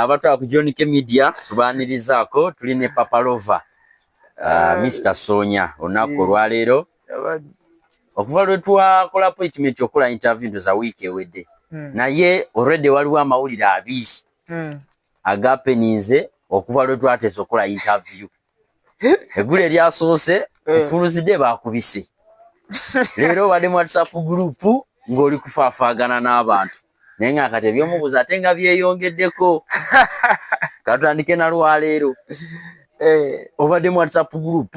Abatwa ku John K Media tubanirizaako tuline Papalova Mr. Sonya onako lwaleero okuva lwe twakola appointment okola interview za week ewedde naye already waliwo amawulire abiri agapeninze okuva lwe twateze okola interview eggulu eryasoose Fuluzi bakubise leero wadde mu WhatsApp group ng'oli kufaafagana n'abantu naye nga kati ebyomubuuza ate nga byeyongeddeko katandike na lwaleero obadde mu WhatsApp group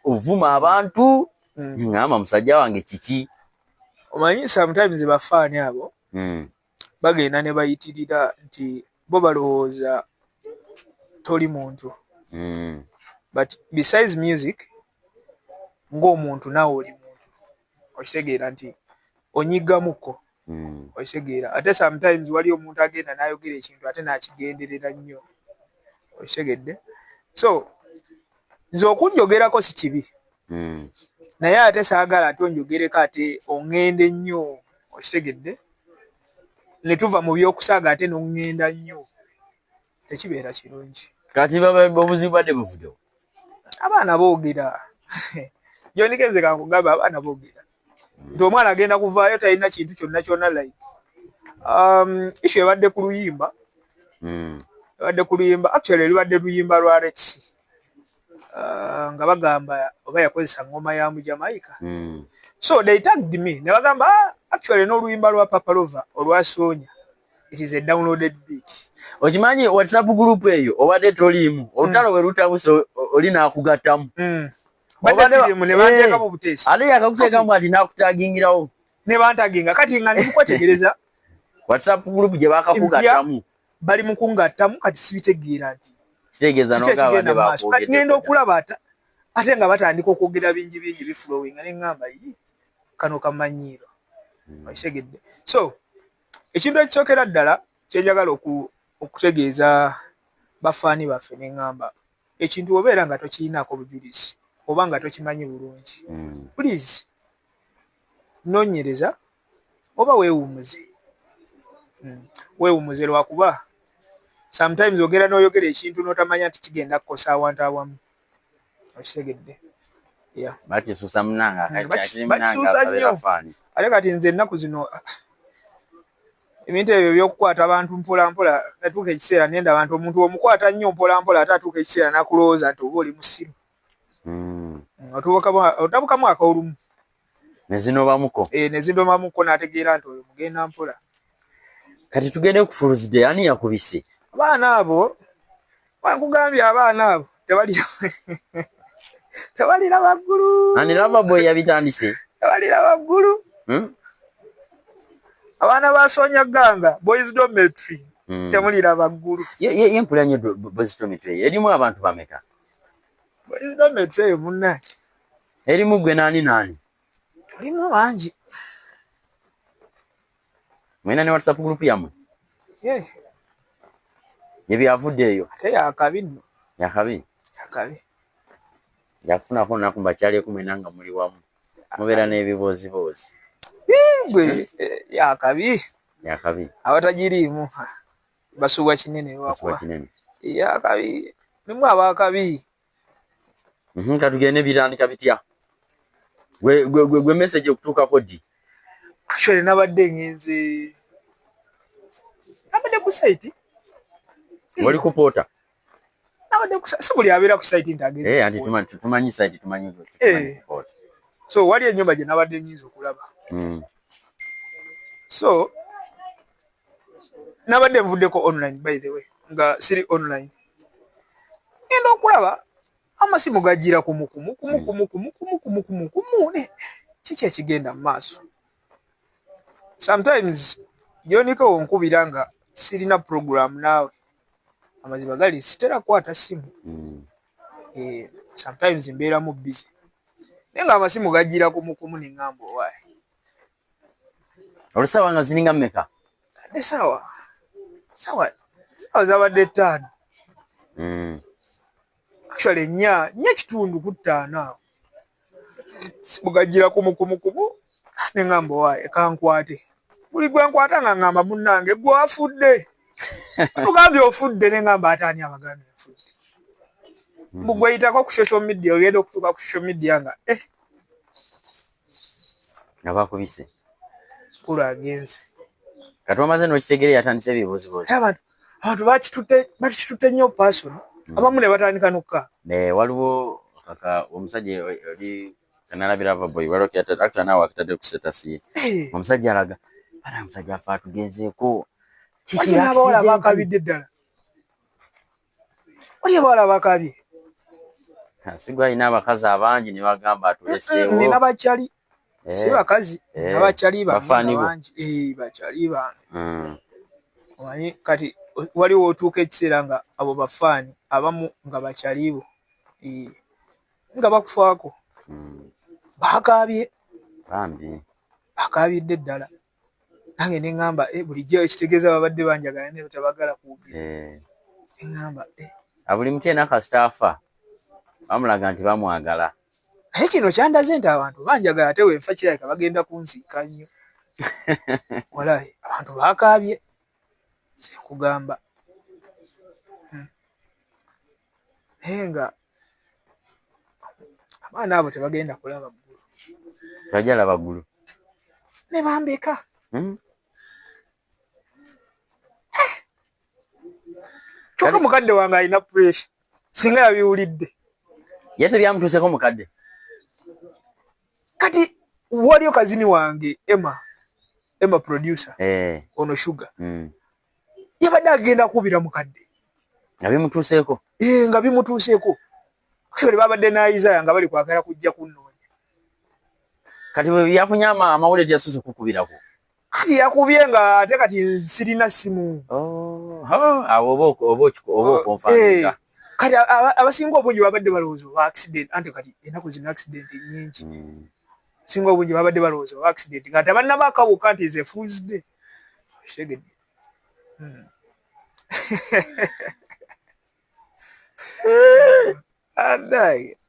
ovuma abantu ngamba musajja wange kiki omanyi sometimes bafaani abo bagenda ne bayitirira nti bo balowooza toli muntu but besides music ng'omuntu naawe oli muntu okitegeera nti onyigamuko okitegeera ate sometimes wali omuntu agenda n'ayogera ekintu ate n'akigenderera nnyo okitegedde so nze okunjogerako si kibi naye ate saagala ate onjogereko ate oŋŋenda ennyo okitegedde ne tuva mu by'okusaaga ate n'oŋŋenda nnyo tekibeera kirungi kati obuzibu badde buvuddewo abaana boogera gyonikenze kankugamba abaana boogera nti omwana agenda kuvaayo talina kintu kyonna kyonna like issue ebadde ku luyimba actually libadde luyimba lwa Rex nga bagamba oba yakozesa ngoma ya mu Jamaica so they tagged me ne bagamba actually n'oluyimba lwa Papalova olwa Sonya it is a downloaded beat okimanyi WhatsApp group eyo obadde toliimu olutalo bwe lutabuse oli n'akugattamu ate yakakuteekamu ati n'akutagingirawo ne bantaginga kati nga ndikukwetegereza WhatsApp group gye bakakugattamu bali mu kungattamu kati sibitegeera nti kitegeeza n'ogabadde bakwogedde ngenda okulaba ate nga batandika okwogera bingi biflowinga ne ŋŋamba kano kamanyiiro okitegedde so ekintu ekisookera ddala kyenjagala okutegeeza bafaani baffe ne ŋŋamba ekintu obeera nga tokirinaako bujulizi oba nga tokimanyi bulungi please noonyereza oba weewumuze lwakuba sometimes ogera n'oyogera ekintu n'otamanya nti kigenda kukosa awantu awamu okitegedde bakisuusa munanga bakisuusa nnyo ate kati nze ennaku zino ebintu ebyo by'okukwata abantu mpolampola natuuka ekiseera nenda abantu omuntu omukwata nnyo mpolampola ate atuuka ekiseera n'akulowooza nti oba oli musiru otabukamu akawulumu nezinobamuko n'ategeera nti oyo mugenda mpola kati tugende ku Fuluzi ani yakubise abaana abo wankugambye abaana abo tebalira waggulu ani Loverboy yabitandise tebalira waggulu abaana ba Sonya Ganga Boys Dormitory temulira waggulu ye mpula nnyo Boys Dormitory erimu abantu bameka Boys Dormitory munna erimu gwe nani tulimu bangi mwena ne WhatsApp group yammwe yebyavuddeeyo ate yakabi nno yakabi yakufunako nnaku mbakyaleko mwena nga muli wamu mubeera n'ebiboozibozi gwe yakabi abatagiriimu basuubwa kinene yakabi nimu abakabi katugende bitandika bitya gwe message okutuukako ddi actually nabadde ngenze nabadde ku site wali ku poota nabadde si buli abeera ku site nti agenze anti tumanyi site tumanyi poota so wali ennyumba gye nabadde nyinza okulaba so nabadde nvuddeko online by the way nga siri online ngenda okulaba amasimu gajjira kumukumu kiki ekigenda mu maaso sometimes gyoniko onkubira nga sirina program naawe amaziba gali sitera kukwata simu sometimes mbeeramu busy naye nga amasimu gajjira kumukumu ne ŋŋamba owaaye olusawa nga ziringa mmeka ate sawa zabadde 5 actually nnya kitundu ku 5 awo simu gajjira kumukumu ne ŋŋamba owaaye kankwate buli gwe nkwata nga ŋŋamba munnange gwe afudde Tugambye ofudde ne ngamba ataani abagambye ofudde. Mugweyitako ku social media ogenda okutuuka ku social media nga nga bakubise kulu agenze. kati wamaze n'okitegeera yatandise ebibuuzibuuzi. Abantu bakitutte nnyo person abamu ne batandika nokka. Waliwo kaka omusajja oli kanalabira Avaboy waliwo actually naawe akitadde ku status ye. Omusajja alaga bana omusajja afa atugenzeeko kiki abawala bakabidde ddala. Oli abawala bakabye. Sigwa alina abakazi abangi ne bagamba atuleseewo. Nina bakyali si bakazi abakyali bangi bakyali bangi. Omanyi kati waliwo otuuka ekiseera nga abo bafaani abamu nga bakyalibo nga bakufaako bakabye bambi bakabidde ddala. Nange ne ngamba bulijjo ekitegeeza babadde banjagala naye tabagala kuwugira. Ne ngamba buli muti ena kasita afa bamulaga nti bamwagala. Naye kino kyandaze nti abantu banjagala ate wenfa kirabika bagenda kunsiika nnyo. Walayi abantu bakabye kugamba naye nga abaana abo tebagenda kulaba ggulu. Tajalaba ggulu Ne bambeka. Kyokka mukadde wange alina pressure singa yabiwulidde. Ye tebyamutuuseko mukadde. Kati waliyo kazini wange Emma producer ono Sugar yabadde agenda kubira mukadde nga bimutuuseeko. Nga bimutuuseeko. Actually babadde na Isaiah nga bali kwagala kujja kunnoonya. Kati bwe yafunye amawulire yasose kukubirako. Kati yakubye nga ate kati sirina simu. Awo oba okonfamika. Kati abasinga obungi babadde balowooza oba accident anti kati ennaku zino accident nnyingi. Singa obungi babadde balowooza oba accident nga tabannaba akabuuka nti ze Fool's Day. Shegedde.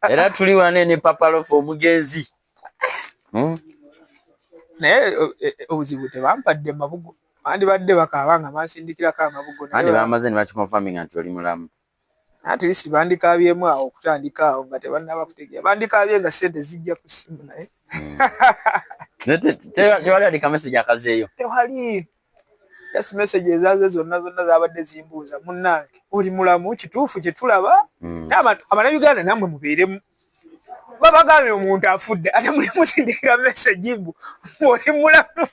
Era tuli wane ne Papa Love omugenzi. Naye obuzibu tebampadde mabugo. Bandibadde bakaaba nga bansindikirako amabugo. Andi bamaze ne bakikonfaminga nti oli mulamu. Ate isi bandikabyemu awo okutandika awo nga tebannaba kutegeera. Bandikabye nga ssente zijja ku ssimu naye. Tewali andika message akazeeyo. Tewali. Yes, message ezaze zonna zabadde zimbuuza munnange oli mulamu kituufu kye tulaba. Abannayuganda nammwe mubeeremu. Babagambye omuntu afudde ate muli musindikira message mbu oli mulamu.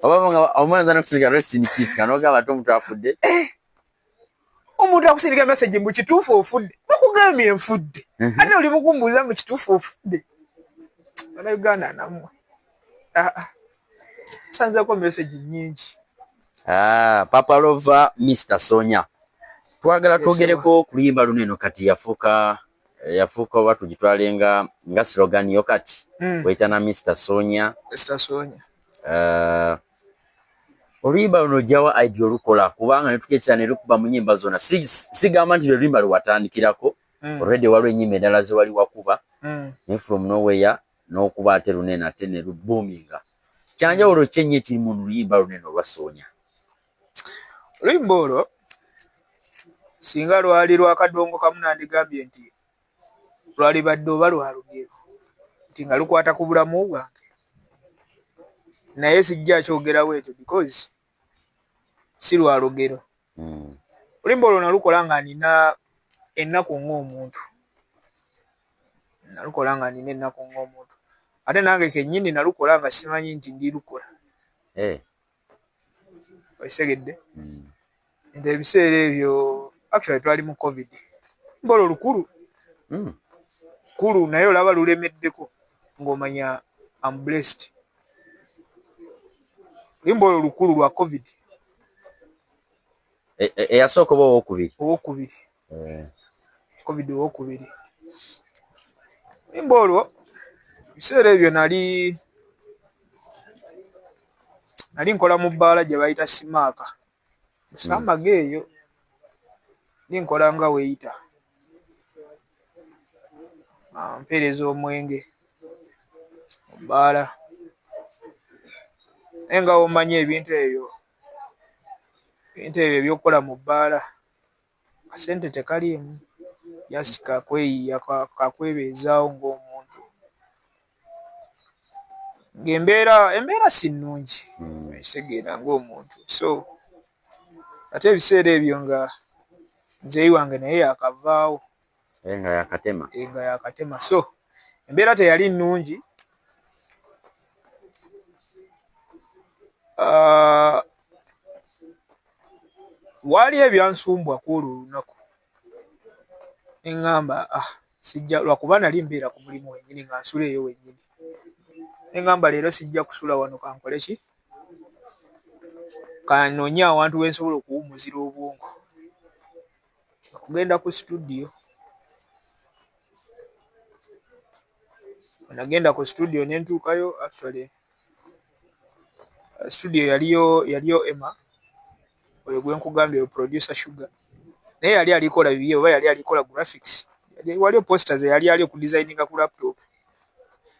Oba nga omwana n'okusindika rest in peace kanogamba ate omuntu afudde. Omuntu akusindika message mbu kituufu ofudde. Bakugambye nfudde. Ate oli mukumbuuza mbu kituufu ofudde. Abannayuganda nammwe. Sanzeko message nyingi. Papa Love Mr. Sonya. Twagala twogereko kuluyimba luneno kati yafuuka oba tugitwalenga nga slogan yo kati wetana Mr. Sonya. Mr. Sonya. Oluyimba luno jjawa idea olukola kubanga netuketsa ne lukuba mu nnyimba zonna sigamba nti oluyimba lwatandikirako already waliwo ennyimba endala ze wali wakuba ne from nowhere n'okuba ate lunene ate ne lubuuminga. Kyanjawulo kyenyi ekiri mu luyimba luneno lwa Sonya? Oluyimba olwo singa lwali lwa kadongo kamu nandigambye nti lwali badde oba lwa lugero nti nga lukwata ku bulamu bwange, naye sijja kyogerawo ekyo because si lwa lugero. Oluyimba olwo nalukola nga nina ennaku ng'omuntu. Ate nange kennyini nalukola nga simanyi nti ndilukola. Oisegedde? Nti ebiseera ebyo actually twali mu COVID. Oluyimba olwo lukulu. Kulu naye olaba lulemeddeko ng'omanya I'm blessed. Oluyimba olwo lukulu lwa COVID. Eyasooka oba owokubiri? Owokubiri. COVID owokubiri. Oluyimba olwo ebiseera ebyo nali nkola mu bbaala gye bayita Simaaka. Musamaga eyo. Ninkola nga weeyita. Mpeereza omwenge. Bbaala. Naye nga omanyi ebintu ebyo ebintu ebyo ebyokukola mu bbaala kasente tekaliimu just kakweyiya kakwebeezaawo ng'omuntu embeera si nnungi ekitegeera ng'omuntu so ate ebiseera ebyo nga nzeeyi wange naye yakavaawo nga yakatema so embeera teyali nnungi. Waali ebyansumbwa kwolwo olunaku neŋŋamba sijja lwakuba nali mbeera ku mulimu wennyini nga nsula eyo wennyini neŋŋamba leero sijja kusula wano kankole ki kanoonye awantu we nsobola okuwummuzira obwongo okugenda ku studio. Nagenda ku studio ne ntuukayo actually studio yaliyo Emma oyo gwe nkugambye producer Sugar naye yali alikola bibye oba yali alikola graphics waliyo posters yali ali ku designinga ku laptop.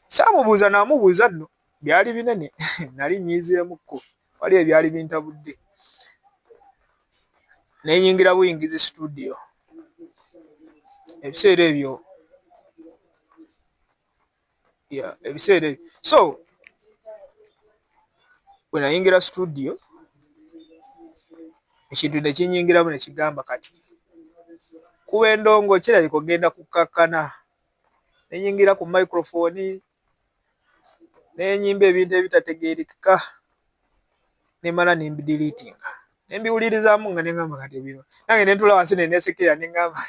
Saamubuuza namubuuza nno byali binene nali nyiiziremuko wali ebyali bintabudde nenyingira buyingizi studio ebiseera ebyo so bwe nayingira studio ekintu nekinyingiramu nekigamba kati kuba endongo kirabika ogenda kukakkana nenyingira ku microphone nenyimba ebintu ebitategeerekeka nemala nembidiliitinga nembiwulirizaamu nga neŋŋamba kati bino nange nentula wansi nenesekera neŋŋamba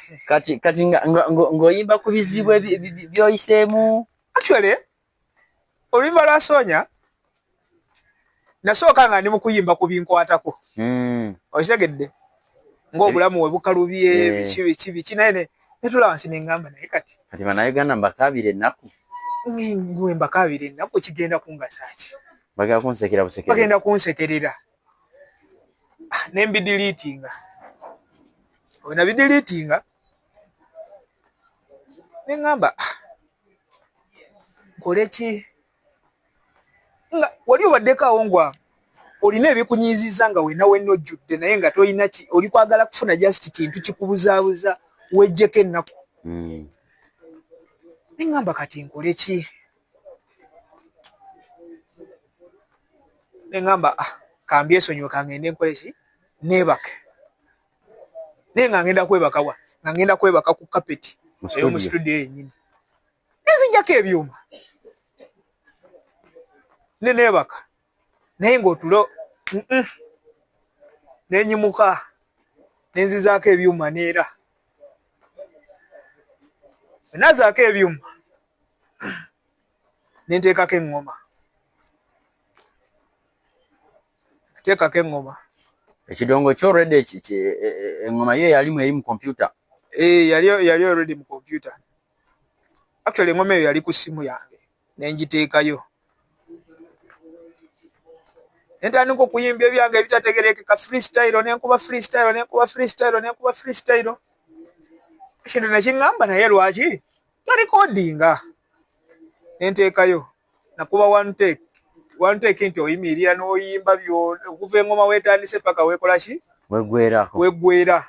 kati ng'oyimba ku bizibu byoyiseemu. Actually oluyimba lwa Soonya nasooka nga ndi mu kuyimba ku binkwatako okitegedde ng'obulamu we bukalubye biki naye netula wansi neŋŋamba naye kati bannayuganda mbakaabira ennaku ngwe mbakaabira ennaku kigenda kungasa ki bagenda kunsekerera nembidiliitinga we nabidiliitinga neŋŋamba nkole ki nga wali obaddeko awo ngwa olina ebikunyiiziza nga wena wenna ojjudde naye nga tolina ki oli kwagala kufuna just kintu kikubuzaabuza wejjeko ennaku neŋŋamba kati nkole ki neŋŋamba kambyesonyiwe kangende nkole ki neebake naye nga ngenda kwebaka wa nga ngenda kwebaka ku kapeti eyo mu studio yennyini nezinjako ebyuma neneebaka naye ng'otulo nenyimuka nenzizaako ebyuma neera nazaako ebyuma nenteekako eŋŋoma nateekako eŋŋoma ekidongo kyo already eŋŋoma yo yalimu eri mu computer yali already mu computer actually eŋŋoma eyo yali ku ssimu yange nenjiteekayo nentandika okuyimba ebyange ebitategerekeka freestyle nenkuba freestyle ekintu nekiŋŋamba naye lwaki tolikodinga nenteekayo nakuba one take nti oyimirira n'oyimba okuva eŋŋoma weetandise paka weekola ki weggwera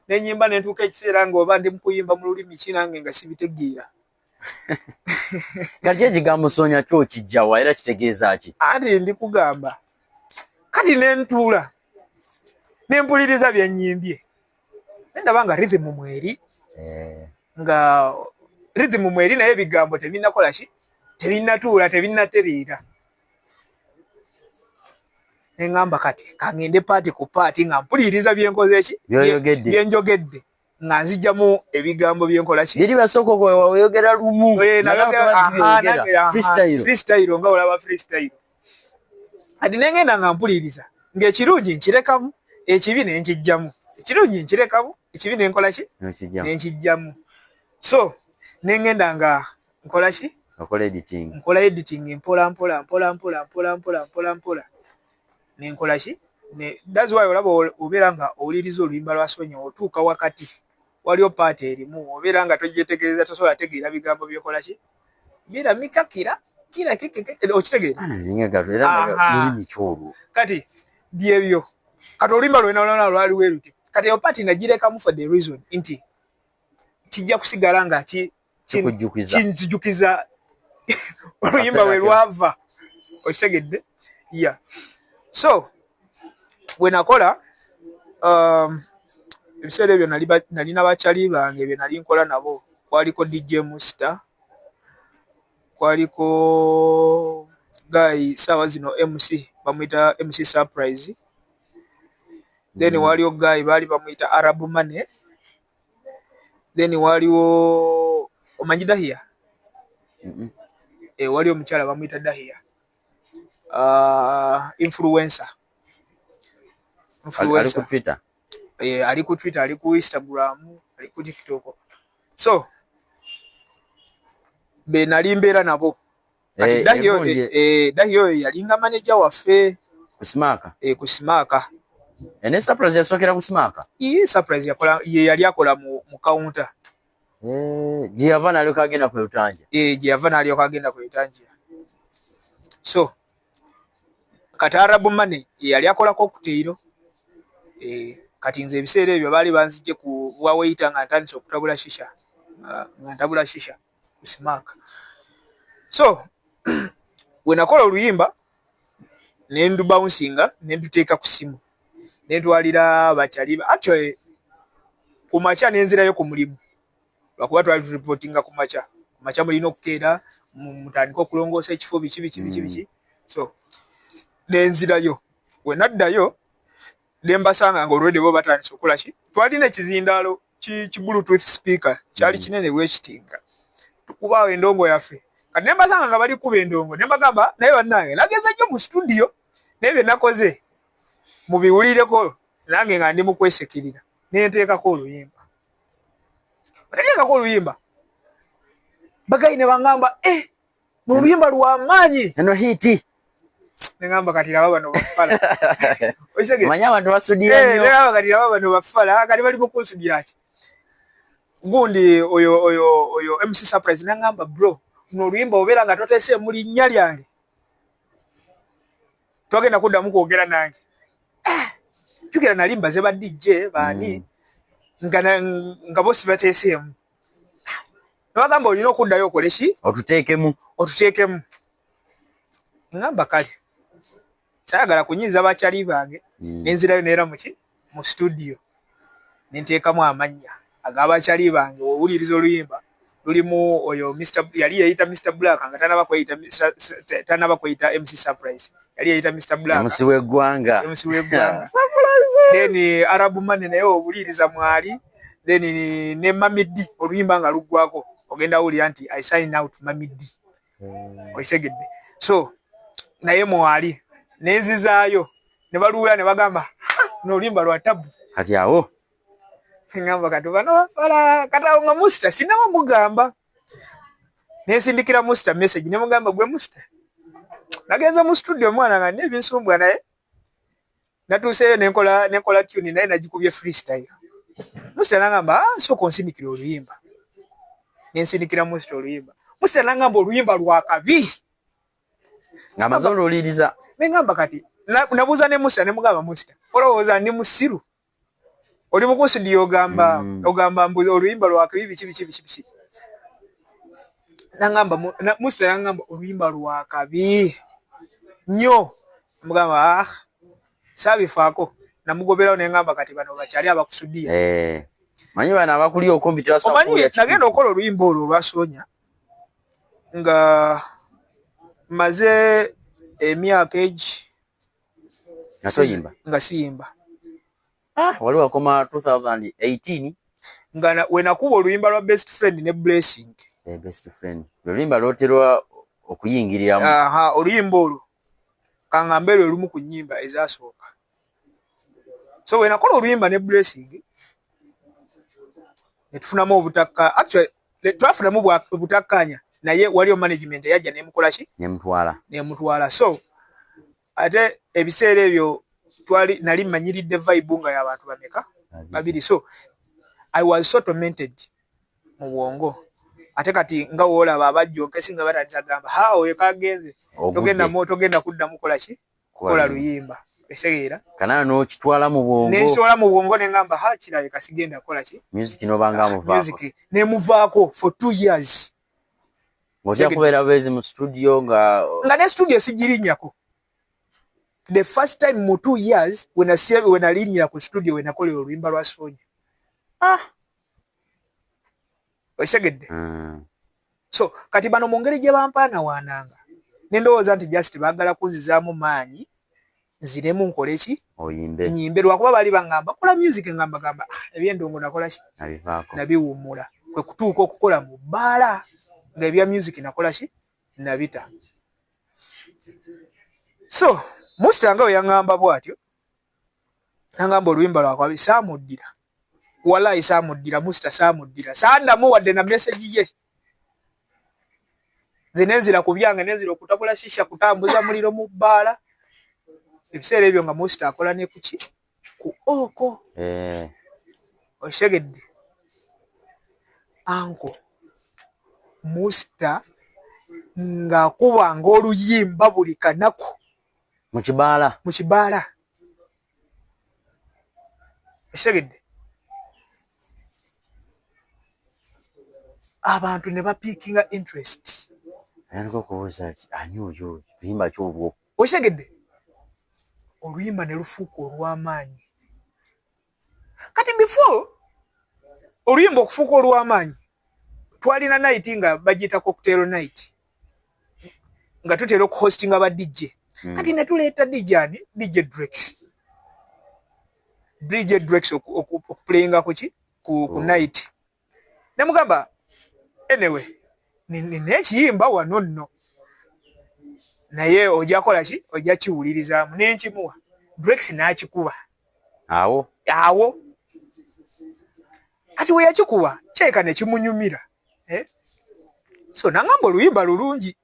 nenyimba nentuuka ekiseera ng'oba ndi mu kuyimba mu lulimi ki nange nga sibitegeera kati ekigambo Soonya kyo kijjawa era kitegeeza ki anti ndikugamba kati nentuula nempuliriza byenyimbye nendaba nga rhythm mweri naye ebigambo tebinnakola ki tebinnatuula tebinnatereera neŋŋamba kati kangende paati ku paati nga mpuliriza byenkoze ki byenjogedde nga nzijjamu ebigambo byenkola ki biri basooka oyogera lumu freestyle nga olaba freestyle kati nengenda nga mpuliriza ng'ekirungi nkirekamu ekibi nenkijjamu ekirungi nkirekamu ekibi nenkola ki nenkijjamu so nengenda nga nkola ki nkola editing mpola nenkola ki that's why olaba obeera nga owuliriza oluyimba lwa Soonya otuuka wakati waliyo paati erimu obeera nga togyetegereza tosobola tegeera bigambo byokola ki biramika okitegeera mulimi kyolwo kati byebyo kati oluyimba lwena lwali weruti kati yo party nagirekamu for the reason nti kijja kusigala nga kinzijukiza oluyimba we lwava okitegedde yeah so wenakola ebiseera ebyo nalina bakyali bange be nali nkola nabo kwaliko DJ Musta kwaliko guy sawa zino MC bamwita MC Surprise then waliwo guy bali bamwita Arab Money then waliwo omanyi Dahia waliwo mukyala bamwita Dahia influencer ali ku Twitter ali ku Twitter ali ku Instagram ali ku TikTok so be nali mbeera nabo kati Dahio yalinga manager waffe ku Smaka ene Surprise yasokera ku Smaka Surprise yakola yali akola mu counter Giovanna aliko agenda ku Lutanje Giovanna aliko agenda ku Lutanje so kati Arab Money yali akola cocktail kati nze ebiseera ebyo baali banzije ku wawaita nga ntandise okutabula shisha nga ntabula shisha ku Smaka so wenakola oluyimba nendu bouncinga nenduteeka ku simu nentwalira bakyali actually ku macha nenzirayo ku mulimu lwakuba twali reportinga ku macha mulina okukeera mutandika okulongoosa ekifo biki so nenzirayo wenaddayo nembasanga nga olwedde bo batandise okukola ki twalina ekizindaalo ki bluetooth speaker kyali kinene bwekitinga tukubaawo endongo yaffe kati nembasanga nga bali kuba endongo nembagamba naye bannange nagenza nnyo mu studio naye bye nakoze mubiwulireko nange nga ndi mu kwesekirira nenteekako oluyimba bateekako oluyimba bagayi ne bangamba n'oluyimba lw'amaanyi eno hiti nengamba kati laba bano bafala manya abantu basudira nnyo nengamba kati laba bano bafala kati bali mu kusudira ki gundi oyo MC Surprise nengamba bro n'oluyimba obeera nga toteese mu linnya lyange twagenda kuddamu kwogera nange jukira nali mbaze ba DJ baani nga bosi bateeseemu nabagamba olina okuddayo okole ki otuteekemu ngamba kale sayagala kunyiza bakyali bange nenzirayo neera mu studio nenteekamu amannya ag'abakyali bange owuliriza oluyimba lulimu oyo yali yayita Mr Black nga tanaba kweyita MC Surprise yali yayita Mr Black MC w'eggwanga then Arab Money naye owuliriza mwali then ne Mamidi oluyimba nga luggwako ogenda wulira nti I sign out Mamidi oisegedde so naye mwali nenzizaayo ne baluula ne bagamba n'oluyimba lwa tabu kati awo ngamba kati bano bafala kata nga Musta sinawo mugamba nensindikira Musta message ne mugamba gwe Musta nagenza mu studio mwana nga nebinsumbwa naye natuseyo nenkola tune naye nagikubye freestyle Musta nangamba so konsindikira oluyimba nensindikira Musta oluyimba Musta nangamba oluyimba lwa kabi nga mazolo oliriza nengamba kati nabuza ne Musta ne mugamba Musta olowooza ndi musiru oli mu studio ogamba mbuzi oluyimba lwa kabi biki nangamba Musta nangamba oluyimba lwa kabi nnyo mugamba sabifaako namugoberawo nengamba kati bano bakyali abakusudia manyi bano abakuli okumbi omanyi nagenda okola oluyimba olwo olwasonya nga maze emyaka egi nga siyimba wali wakoma 2018 nga wenakuba oluyimba lwa Best Friend ne Blessing Best Friend oluyimba lwoterwa okuyingiriramu oluyimba olwo kangambe lwe lumu ku nnyimba ezasooka so wenakola oluyimba ne Blessing netufunamu obutakka actually twafunamu obutakkanya naye waliyo management yajja nemukola ki nemutwala so ate ebiseera ebyo nali manyiridde vibe nga y'abantu bameka babiri so I was so tormented mu bwongo ate kati nga woolaba abajjo nkesi nga batandisa gamba oyo kagenze togenda kuddamu kola ki kola luyimba esegeera kana n'okitwala mu bwongo nensola mu bwongo nengamba ha kirabe kasigenda kola ki music nobanga muvaako music nemuvaako for 2 years ng'ojja kubeera bezi mu studio nga ne studio sigirinnyako. The first time mu 2 years when alinyira ku studio when nakolera oluyimba lwa Sonya. Osegedde. So kati bano mu ngeri gye bampaana waananga nendowooza nti just baagala kunzizaamu maanyi nziremu nkole ki oyimbe nyimbe lwakuba bali bangamba kola music ngamba ebyendongo nakola ki nabivaako nabiwummula kwe kutuuka okukola mu bbaala ng'ebya music nakola ki nabita. So Musta nga yangamba bwatyo nangamba oluyimba lwakwabi saamuddira wallahi saamuddira Musta saamuddira sandamu wadde na message ye zinenzira kubyange nenzira okutabula shisha kutambuza muliro mu bbaala ebiseera ebyo nga Musta akola ne kuki ku oko oshegedde anko Musta ng'akubanga oluyimba buli kanaku mu kibaala oshegedde abantu ne bapiikinga interest ayinza okubuuza ki ani oyo luyimba kyobwo oshegedde oluyimba ne lufuuka olw'amaanyi. Kati before oluyimba okufuuka olw'amaanyi twalina night nga bagiyita cocktail night nga tutera okuhostinga ba DJ. Kati ne tuleeta DJ Drex okuplayinga ku night ne mugamba anyway nekiyimba wano nno naye ojja kola ki ojja kiwulirizaamu nenkimuwa Drex n'akikuba awo kati we yakikuba kyeka ne kimunyumira so nangamba oluyimba lulungi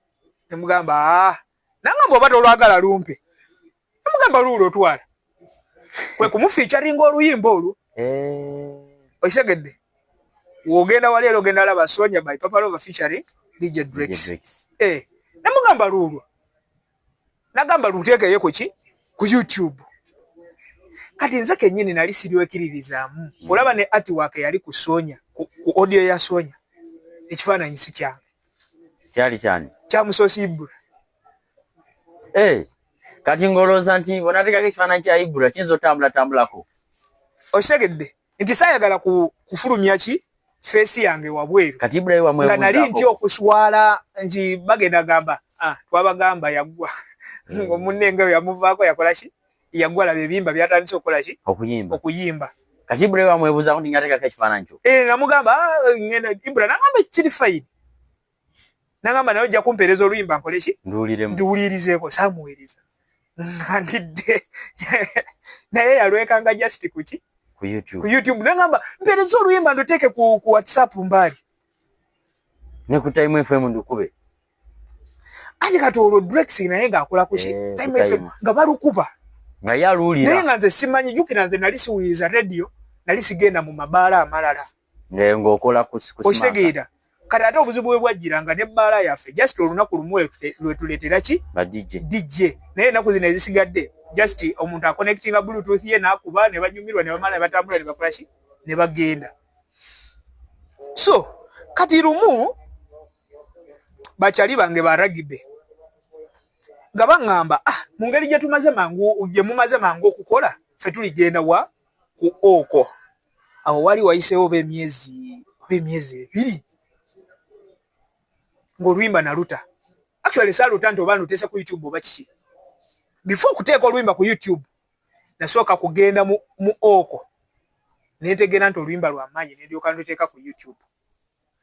nemugamba nangamba oba tolwagala lumpe nemugamba luulo twala kwe kumufiicaringa oluyimba olwo okisegedde wogenda waleero ogenda laba Sonya by Papa Lova featuring DJ Drex nemugamba luulwo nagamba luteekeyo ku YouTube. Kati nze kennyini nali siriwekiririzaamu olaba ne artwork yali ku Sonya ku audio ya Sonya ekifaananyi si kyange kyali kyani kya Musosi Ibura. Kati ngolooza nti bonatekako ekifaananyi kya Ibura kiyinza otambulako osegedde nti saayagala kufulumya ki feesi yange wabweru kati Ibura ye wamwebuuzaako nga nali nti okuswala nti bagenda gamba twabagamba yaggwa ng'omunnenge we yamuvaako yakola ki yaggwa laba ebimba byatandise okukola ki okuyimba kati Ibura ye wamwebuuzaako nti ngateekako ekifaananyi kyo namugamba Ibura nagamba kiri fayini nagamba naye ojja kumpeereza oluyimba nkole ki nduwulirizeeko saamuweereza nga ndidde naye yalwekanga just kuki ku YouTube nagamba mpeereza oluyimba nduteeke ku WhatsApp mbaali ne ku Time FM ndukube ate kati olwo Drex naye ng'akola ku ki Time FM nga balukuba nga yaluwulira naye nga nze simanyi jjukira nze nali siwuliriza radio nali sigenda mu mabaala amalala ng'okola ositegeera kati ate obuzibu bwe bwajjiranga n'ebbaala yaffe just olunaku lumu lwe tuleetera ki ba DJ naye ennaku zino ezisigadde just omuntu akonectinga bluetooth ye n'akuba ne banyumirwa ne bamala ne batambula ne bakola ki ne bagenda. So kati lumu bakyali bange baragibe nga baŋŋamba mu ngeri gye mumaze mangu okukola ffe tuligenda ku oko awo wali wayiseewo oba emyezi 2 ng'oluyimba naluta actually saaluta nti oba nutese ku YouTube oba kiki before kuteeka oluyimba ku YouTube nasooka kugenda mu oko nentegeera nti oluyimba lwamaanyi nendyoka nduteeka ku YouTube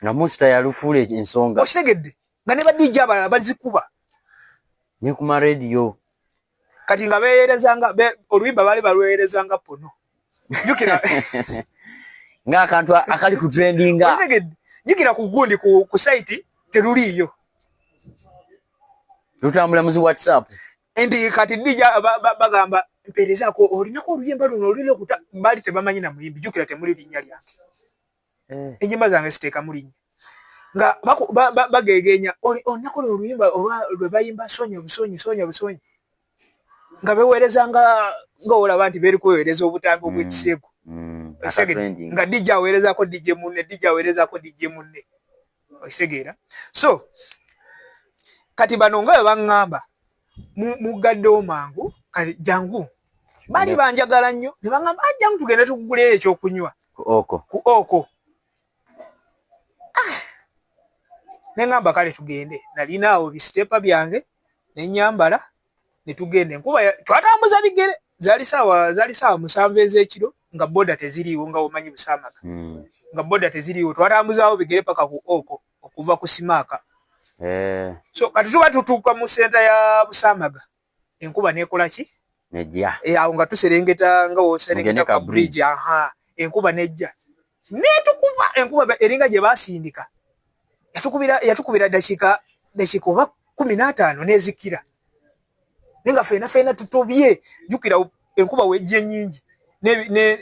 nga Musta yalufuula ensonga okitegedde nga ne ba DJ abalala bazikuba ne ku maradio kati nga beeyerezanga oluyimba baali balweyerezanga pono jukira ng'akantu akali ku trendinga okitegedde jukira ku gundi ku site teruliiyo lutambula muzi WhatsApp ndi kati DJ bagamba mpeerezaako olinako oluyimba luno olulina okuta baali tebamanyi na muyimbi jukira temuli linnya lyange ennyimba zange siteeka mu linnya nga bagegenya olinako oluyimba lwe bayimba Sonya Busonyi nga beweereza nga olaba nti beri kweweereza obutambi obw'ekisego nga dijja aweerezako dijje munne okisegeera. So kati bano nga bwe baŋŋamba mugaddewo mangu kati jangu bali banjagala nnyo ne baŋŋamba jangu tugende tukuguleyo ekyokunywa ku oko. Ne ŋŋamba kale tugende, nalinaawo bisiteepa byange ne nyambala ne tugende. Enkuba twatambuza bigere, zaali saawa 7 ez'ekiro nga boda teziriiwo nga omanyi Busaamaga. Nga boda teziriiwo twatambuzaawo bigere paka ku oko okuva ku Simaaka. So kati tuba tutuuka mu senta ya Busaamaga enkuba nekola ki? Nejja. Awo nga tuserengeta nga oserengeta ka bridge. Enkuba nejja. Netukuba enkuba eringa gye basindika. Yatukubira dakika oba 15 nezikira. Nenga feena tutobye jukira enkuba wejje nyingi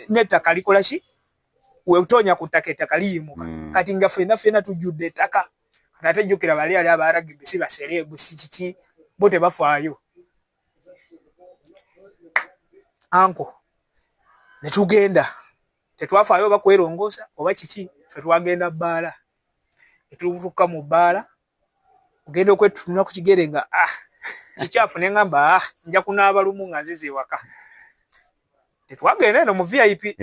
n'ettaka likola ki? Weutonya ku ttaka ettaka liyimuka. Kati nga feena tujjudde ettaka. Ate jukira bali abaragibbe si baserebu si kiki bo tebafaayo. Anko ne tugenda tetwafaayo oba kwerongoosa oba kiki, ffe twagenda bbaala. Etutuuka mu bbaala ogenda okwetunula ku kigere nga kikyafu ne ŋŋamba nja kunaaba lumu nga nzize ewaka. Tetwagenda eno mu VIP.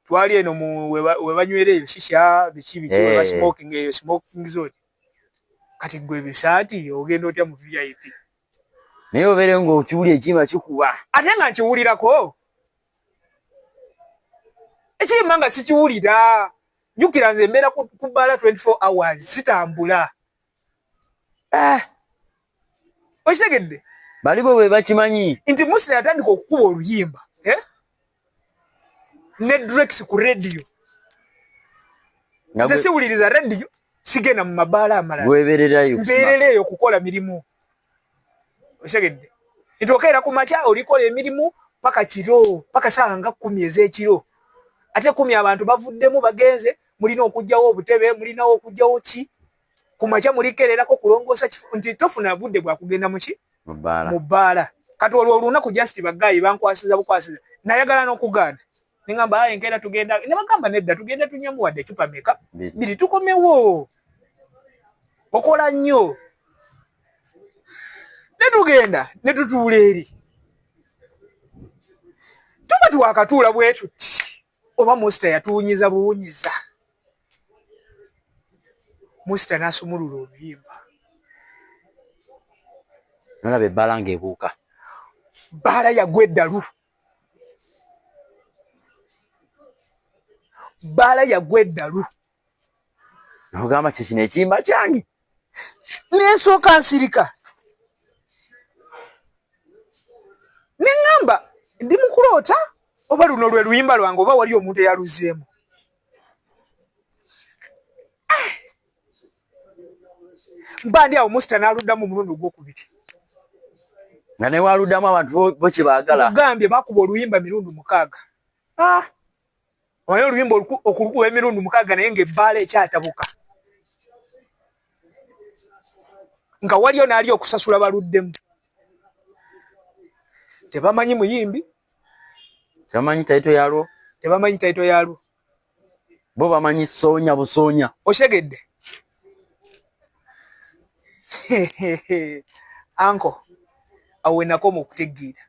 Twali eno we banywera eyo shisha biki we ba smoking eyo smoking zone. Kati gwe bisaati ogenda otya mu VIP. Naye obeere ng'okiwulira ekiyimba kikuba. Ate nga nkiwulirako. Ekiyimba nga sikiwulira. Jukira nze mbeera ku bbaala 24 hours sitambula. Okitegedde? Bali bo bwe bakimanyi. Nti Musila yatandika okukuba oluyimba. Ne Drex ku radio. Nze siwuliriza radio, sigenda mu mabaala amalala. Weebererayo. Mbeerereyo kukola mirimu. Okitegedde? Nti okeera ku makya olikola emirimu paka kiro, paka saa nga 10 ez'ekiro. Ate 10 abantu bavuddemu bagenze, mulina okujjawo obutebe, mulinawo okujjawo ki? Ku makya mulikererako kulongoosa nti tofuna budde bwa kugenda mu ki? Mu bbaala. Kati olwo olunaku just bagaayi bankwasiza bukwasiza. Nayagala n'okugaana. Ne ŋŋamba enkeera tugenda, ne bagamba nedda tugende tunywemu wadde ecupa meka. 2 tukomewo. Okola nnyo. Ne tugenda ne tutuula eri. Tuba twakatuula bwe tuti. Oba Musita yatuwunyiza buwunyiza. Musita n'asumulula oluyimba. Nolaba ebbaala ng'ebuuka. Bbaala yagwa eddalu. Bbaala yagwa eddalu. N'ogamba kino ekiyimba kyange. N'ensooka nsirika. Ne ŋŋamba ndi mu kuloota oba luno lwe luyimba lwange oba wali omuntu eyaluzeemu. Mba ndi awo Musita n'aluddamu omulundi ogwokubiri. Nga ne waluddamu abantu bo kye baagala. Mugambye bakuba oluyimba mirundi 6. Omanyi oluyimba okulukuba emirundi 6 naye ng'ebbaala ekyatabuka. Nga waliyo n'ali okusasula baluddemu. Tebamanyi muyimbi. Tebamanyi tayito yalwo. Tebamanyi tayito yalwo. Bo bamanyi Soonya Busoonya. Oshegedde. Anko, awe nakoma okutegeera.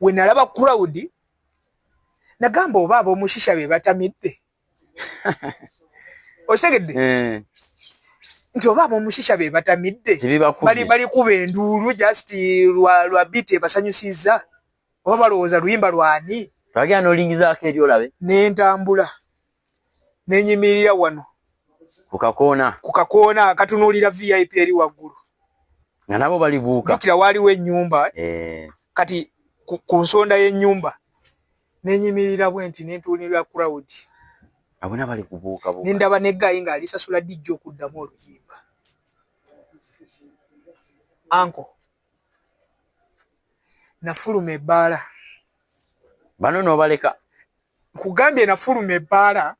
We nalaba crowd nagamba oba ab'omushisha be batamidde. Oshegedde. Nti oba ab'omushisha be batamidde. Bali kuba enduulu just lwa biti basanyusizza. Oba balowooza luyimba lwani. Twagenda n'olingizaako eri olabe. N'entambula. N'enyimirira wano. Ku kakoona akatunuulira VIP eri waggulu. Nga nabo balibuuka. Jukira waaliwo ennyumba. Kati ku nsonda y'ennyumba. N'enyimirira bwe nti n'entuunirwa crowd. Abona bali kubuuka. N'endaba n'eggayi ng'alisasula dijja okuddamu oluyimba. Anko. Nafuluma ebbaala. Bano n'obaleka. Nkugambye nafuluma ebbaala.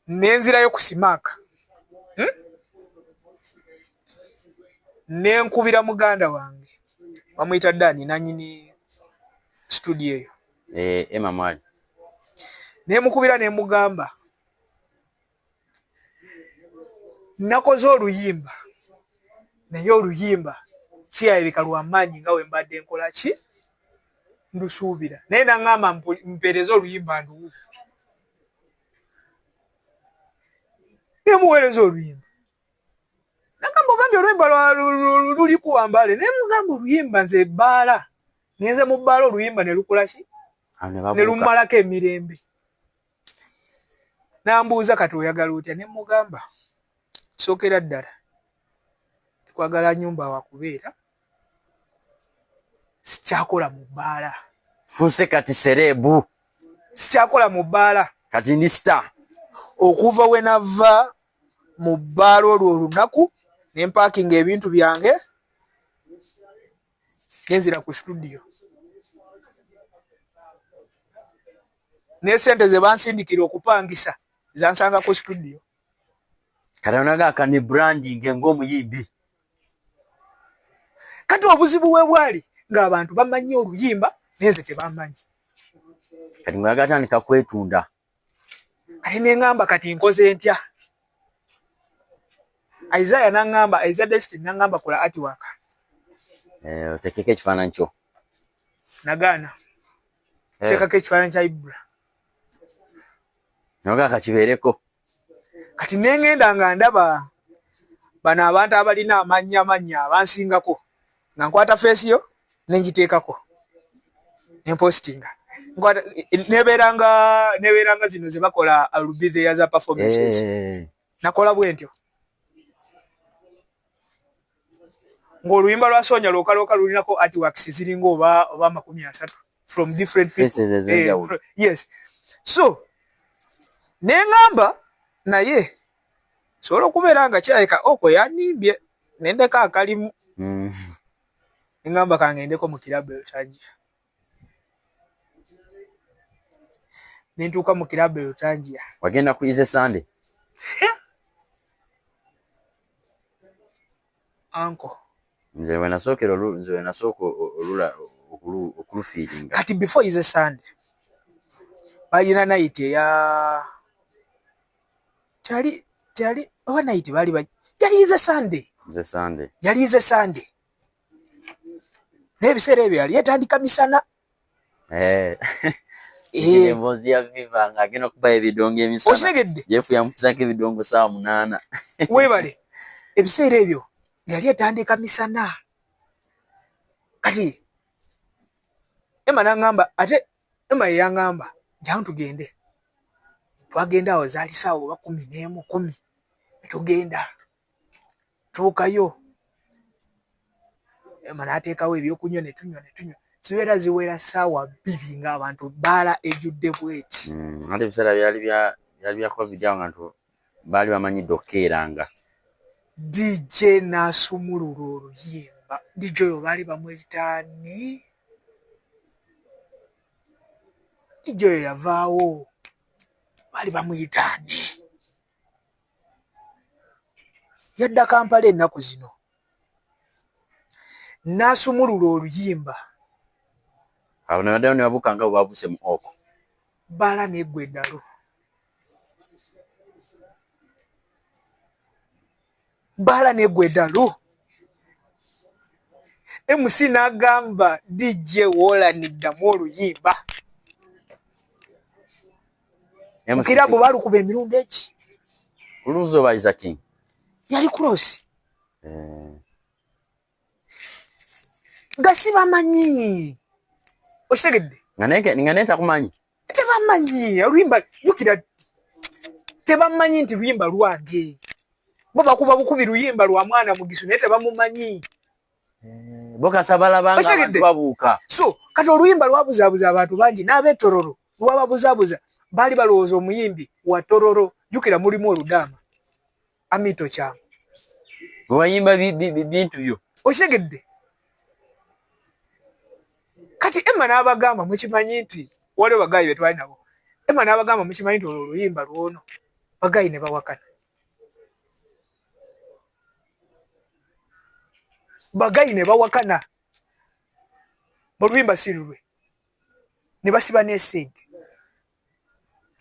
Nenzirayo ku Simaaka. nenkubira muganda wange bamuyita Dani nanyini studio eyo Emma Mwali nemukubira nemugamba nakoze oluyimba naye oluyimba kirabika lwamaanyi nga we mbadde nkola ki ndusuubira naye naŋŋamba mpeereza oluyimba nduwu nemuweereza oluyimba nagamba ogambye oluyimba luli kuwambale naye mugamba oluyimba nze ebbaala ngenze mu bbaala oluyimba ne lukola ki ne lumalako emirembe nambuuza kati oyagala otya ne mugamba sookera ddala tukwagala nnyumba wakubeera sikyakola mu bbaala fuse kati serebu sikyakola mu bbaala kati ndi star okuva we nava mu bbaala olwo olunaku ne mpaakinga ebintu byange nenzira ku studio ne sente ze bansindikira okupangisa zansanga ku studio kati onagaka ne branding ng'omuyimbi kati obuzibu bwe bwali ng'abantu bamanyi oluyimba nenze tebamanyi kati ngagatandika kwetunda kati neŋŋamba kati nkoze ntya Isaiah naŋŋamba Isaiah Destiny naŋŋamba kola artwork otekeko ekifaananyi kyo nagaana teekako ekifaananyi kya Ibra nogaka kibeereko kati neŋŋenda nga ndaba bano abantu abalina amannya abansingako nga nkwata feesi yo nenjiteekako nempostinga nebeeranga zino ze bakola alubitheya za performances nakola bwe ntyo ng'oluyimba lwa Sonya lwokalooka lulinako artworks ziringa oba 30 from different people yes so neŋŋamba naye sobola okubeera nga kirabika okwo yanimbye nendeka akalimu neŋŋamba kangendeko mu kirabu Lutangia nentuuka mu kirabu Lutangia wagenda ku Easy Sunday anko nze wenasooka okulufiiringa kati before Easy Sunday balina night eya Tali oba night bali yali Easy Sunday yali Easy Sunday n'ebiseera ebyo yali etandika misana emboozi ya Viva ng'agenda okuba ebidongo emisana osegedde Jeff yamusako ebidongo 8:00 weebale ebiseera ebyo yali etandika misana kati Emma naŋŋamba ate Emma yeyaŋŋamba jyamu tugende twagenda awo zaali saawa oba 11:10 tugenda tuukayo Emma n'ateekawo ebyokunywa ne tunywa ziwera saawa 2 ng'abantu bbaala ejjudde bweti ate ebiseera byali bya covid awo nga baali bamanyidde okukeeranga DJ n'asumulula oluyimba DJ oyo baali bamweyitaani DJ oyo yavaawo baali bamuyitaani yadda Kampala ennaku zino n'asumulula oluyimba abo nabaddeyo ne babuuka nga bwe babuuse mu oko bbaala n'eggwa eddalu bbaala n'eggwa eddalu MC n'agamba DJ woolaniddamu oluyimba mukirabu baalukuba emirundi eki Uluzi oba Isaac King yali kulosi nga si bamanyi osegedde nga naye takumanyi tebamanyi oluyimba jukira tebamanyi nti luyimba lwange bo bakuba bukubi luyimba lwa mwana Mugisu naye tebamumanyi bokasabala banga abantu babuuka so kati oluyimba lwabuzaabuza abantu bangi n'abeetororo lwababuzaabuza baali balowooza omuyimbi wa tororo jukira mulimu oludama amito kyangu wayimba bintu byo osegedde kati Emma n'abagamba mukimanyi nti waliwo bagayi be twali nabo Emma n'abagamba mukimanyi nti olwo oluyimba lwono bagayi ne bawakana bagayi ne bawakana mu luyimba sirulwe ne basiba n'essente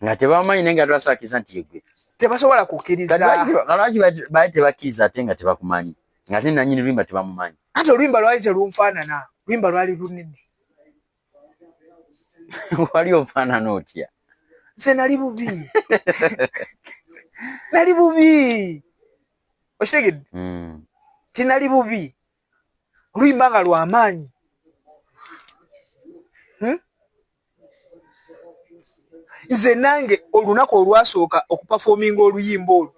nga tebamanyi naye nga twasakiza nti yegwe tebasobola kukkiriza lwaki baali tebakkiriza ate nga tebakumanyi nga te nanyini luyimba tebamumanyi ate oluyimba lwali terunfaanana oluyimba lwali lunene wali ofaanana otya nze nali bubi nali bubi okitegedde tinali bubi oluyimba nga lwamaanyi nze nange olunaku olwasooka okupafominga oluyimba olwo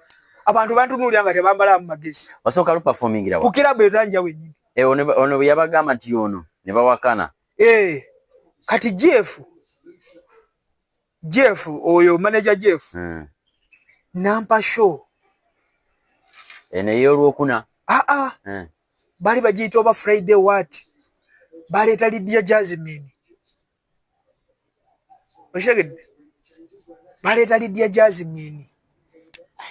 abantu bantunuulira nga tebambalamu magezi wasooka lupafomingira ku kirabu etanja wennyini ono bwe yabagamba nti ono ne bawakana kati jeff oyo manager jeff nampa show eno ey'olwokuna baali bagiyita oba Friday what baleeta Lydia Jasmine okitegedde baleeta Lydia Jasmine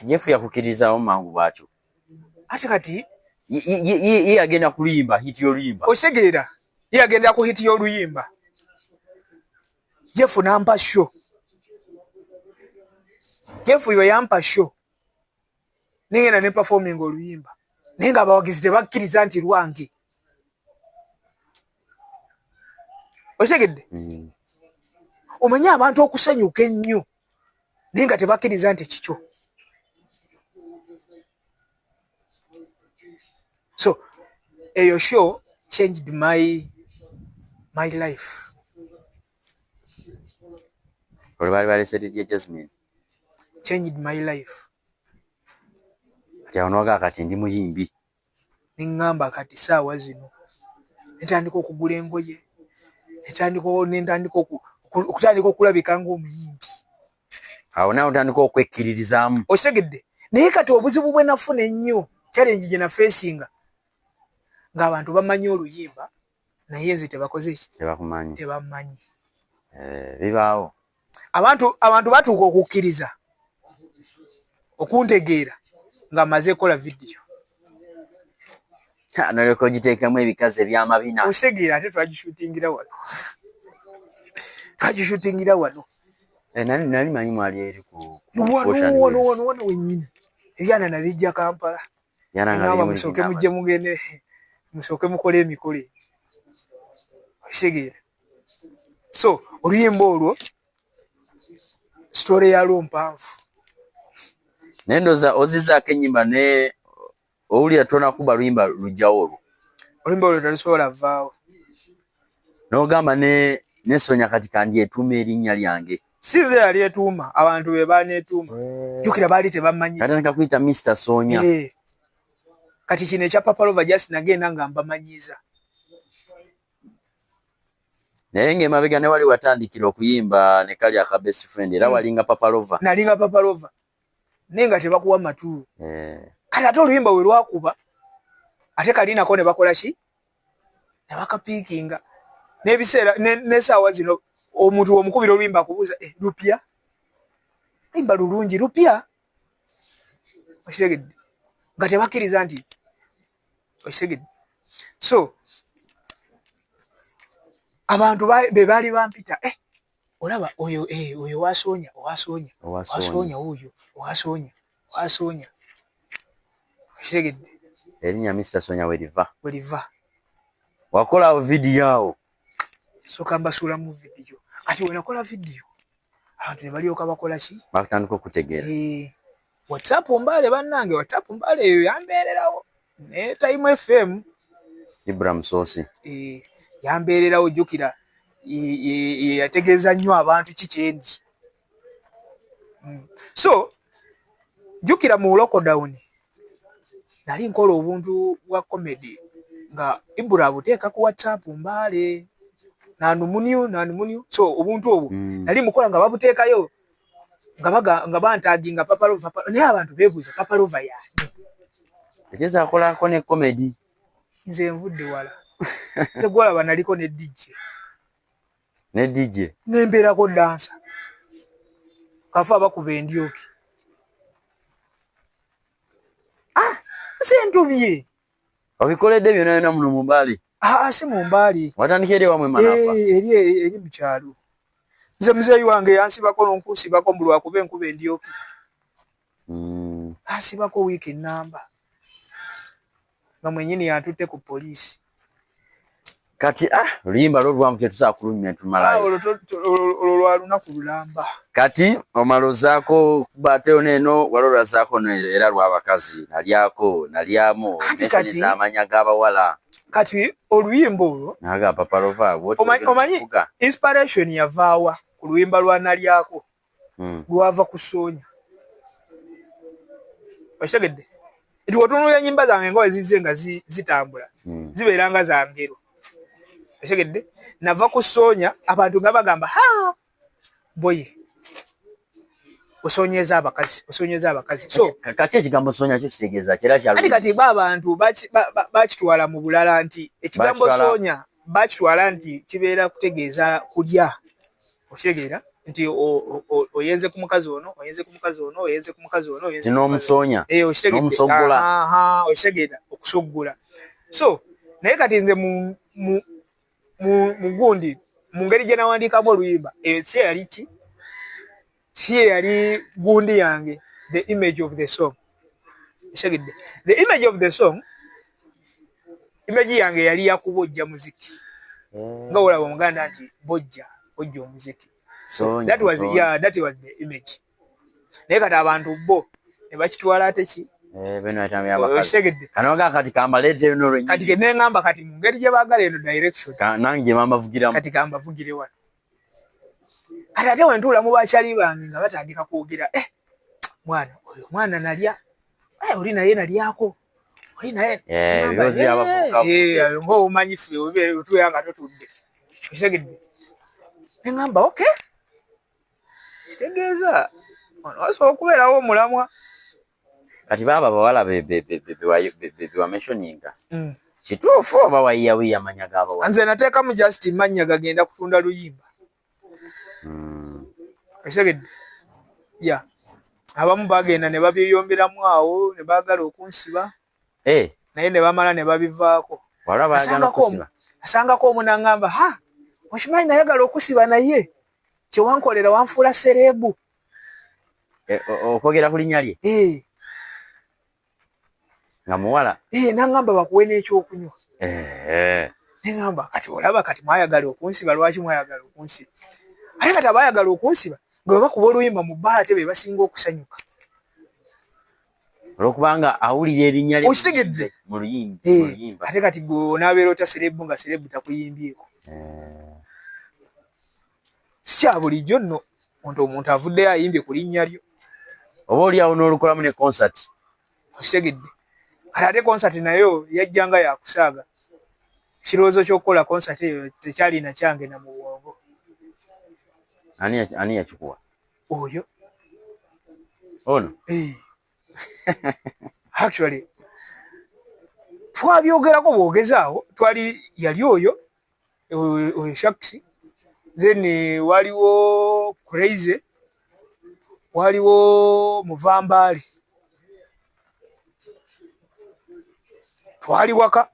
Jeff yakukkirizawo mangu bwatyo ate kati ye agenda kuluyimba hiti y'oluyimba okitegera ye agenda ku hiti y'oluyimba Jeff nampa show Jeff yo yampa show nengenda ne performing oluyimba naye nga abawagizi tebakkiriza nti lwange okitegedde omanye abantu okusanyuka ennyo naye nga tebakkiriza nti kikyo so eyo show changed my life olwo baali balese Lydia Jasmine changed my life kati awo noga kati ndi muyimbi neŋŋamba kati saawa zino netandika okugula engoye okutandika okulabika ng'omuyimbi awo nawe otandika okwekkiririzaamu okitegedde naye kati obuzibu bwe nafuna ennyo challenge gye nafeesinga ng'abantu bamanyi oluyimba naye nze tebakoze ki tebammanyi bibaawo abantu batuuka okukkiriza okuntegeera nga maze kola vidiyo noleka ogiteekamu ebikazi ebyamabina osegeera ate twagishutingira wano nali manyi mwali eri wano wennyini ebyana nabijja Kampala naaba musooke mujje mugende musooke mukole emikolo okitegeera so oluyimba olwo sitore yalwo mpanvu naye ndooza ozizaako ennyimba ne owulira tonakuba luyimba lujjawo olwo oluyimba olwo terusobola vaawo n'ogamba ne Sonya kati kandi etuuma erinnya lyange sinze yali etuuma abantu be baaneetuuma jjukira baali tebammanyi katandika kuyita Mr. Sonya kati kino ekya Papalova just nagenda nga mbamanyiiza naye ng'emabega ne wali watandikira okuyimba ne kali aka best friend era walinga Papalova nalinga Papalova naye nga tebakuwa matu kati ate oluyimba we lwakuba ate kalinako ne bakola ki ne bakapiikinga n'ebiseera n'essaawa zino omuntu omukubira oluyimba akubuuza lupya luyimba lulungi lupya okitegedde nga tebakkiriza nti okitegedde so abantu be baali bampita olaba oyo wasonya okitegedde erinnya Mr. Sonya weriva wakola vidiyo awo soka mbasuulamu vidiyo kati wenakola vidiyo abantu ne balyoka bakola ki bakatandika okutegeera WhatsApp Mbale bannange WhatsApp Mbale eyo yambeererawo ne Time FM Ibrahim Sosi yambeererawo jjukira yategeeza nnyo abantu kikyendi so jjukira mu lockdown nali nkola obuntu bwa comedy nga Ibrahim buteeka ku WhatsApp Mbale nanumuniu so obuntu obwo nali mukola nga babuteekayo nga bantaginga Papalova naye abantu beebuuza Papalova yaani ekeza akolako ne comedy nze nvudde wala tegwalaba naliko ne DJ nembeerako dansa kafa abakuba endyoki nze ntubye Obikoledde byonna byonna muno mu Mbali. Si mu Mbali. Watandikira eri wamwe Manafa. Eri mu kyalo. Nze muzeeyi wange yansibako n'onkusibako mbu lwakuba enkuba endyoki. Asibako wiiki ennamba. Nga mwenyini yatutte ku poliisi. Kati luyimba lw'oluwanvu tetusobola kulumya tumalayo. Olwo lwa lunaku lulamba. Kati omalozaako kubateyo neno walolazaako era lw'abakazi nalyamu neshoni z'amanya g'abawala. Kati oluyimba olwo naga Papalova omanyi inspiration yavaawa ku luyimba lwa nalyako lwava ku Soonya. Oshegedde nti wotunula ennyimba zange nga wezize nga zitambula zibeeranga za ngero. Oshegedde nava ku Soonya abantu nga bagamba boye osonyeza abakazi so kati ekigambo Soonya kyo kitegeeza kera kya kati abantu bakitwala mu bulala nti ekigambo Soonya bakitwala nti kibeera kutegeeza kulya. Okitegeera nti oyenze ku mukazi ono n'omusoonya n'omusogola okitegeera okusogola. So naye kati nze mu gundi mu ngeri gye nawandiikamu oluyimba si yali gundi yange, the image of the song. The image of the song, image yange yali yakubojja muziki. Nga olaba omuganda nti bojja omuziki. So that was the image. Naye kati abantu bo ne bakitwala ate ki? Kati kambaleete n'olwenyi. Kati ke neŋŋamba kati mu ngeri gye baagala eno direction. Nange mbavugiramu. Kati kambavugire wano. Kati ate wentuula mu bakyali bange nga batandika kwogera mwana nalya oli naye nalyako oli naye ng'omanyi ffe otubeera nga totudde okitegedde neŋŋamba okay kitegeeza ono wasobola okubeerawo omulamwa. Kati baaba bawala bewamentioninga kituufu oba wayiyawiya amanya g'abawala? Nze nateekamu just mannya gagenda kutunda luyimba. Okitegedde abamu bagenda ne babiyomberamu awo ne baagala okunsiba naye ne bamala ne babivaako. Asangako omu n'aŋŋamba okimanyi nayagala okusiba naye kyewankolera wanfuula serebu. Okwogera ku linnya lye nga muwala n'aŋŋamba bakuwe n'ekyokunywa. Neŋŋamba kati olaba kati mwayagala okunsiba, lwaki mwayagala okunsiba? Ate kati abaayagala okunsiba nga bwe bakuba oluyimba mu bbaala ate be basinga okusanyuka olwokubanga awulira erinnya lye okitegedde mu luyimba. Ate kati gwe onaabeera ota serebu nga serebu takuyimbyeko. Si kya bulijjo nno omuntu avuddeyo ayimbye ku linnya lyo oba oliawo n'olukolamu ne concert. Okitegedde kati ate concert nayo yajjanga yakusaaga. Kirowoozo ky'okukola concert eyo tekyalina kyange na mu bwongo. Ani yakikuwa? Oyo. Ono? Actually twabyogerako bwogezaawo yali oyo Shaksi, then waliwo Crazy, waliwo Muvambaali, twali waka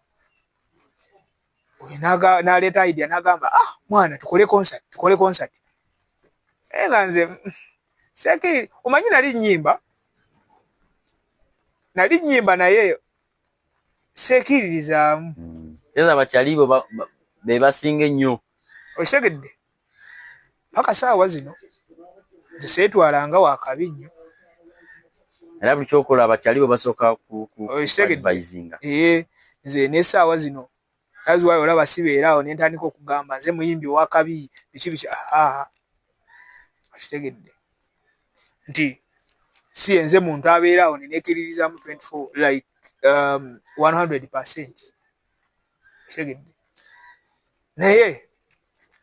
n'aleeta idea n'agamba mwana tukole concert. Nga nze seki omanyi nali nnyimba naye seekiririzaamu. Era abakyali bo be basinga ennyo. Okitegedde paka saawa zino nze seetwalanga wakabi nnyo. Era buli kyokola abakyali bo basooka advisinga. Nze n'essaawa zino aziwayo olaba sibeeraawo ne ntandika okugamba nze muyimbi wakabi biki okitegedde nti si yenze muntu abeeraawo neneekiririzamu 24 like 100%. Okitegedde naye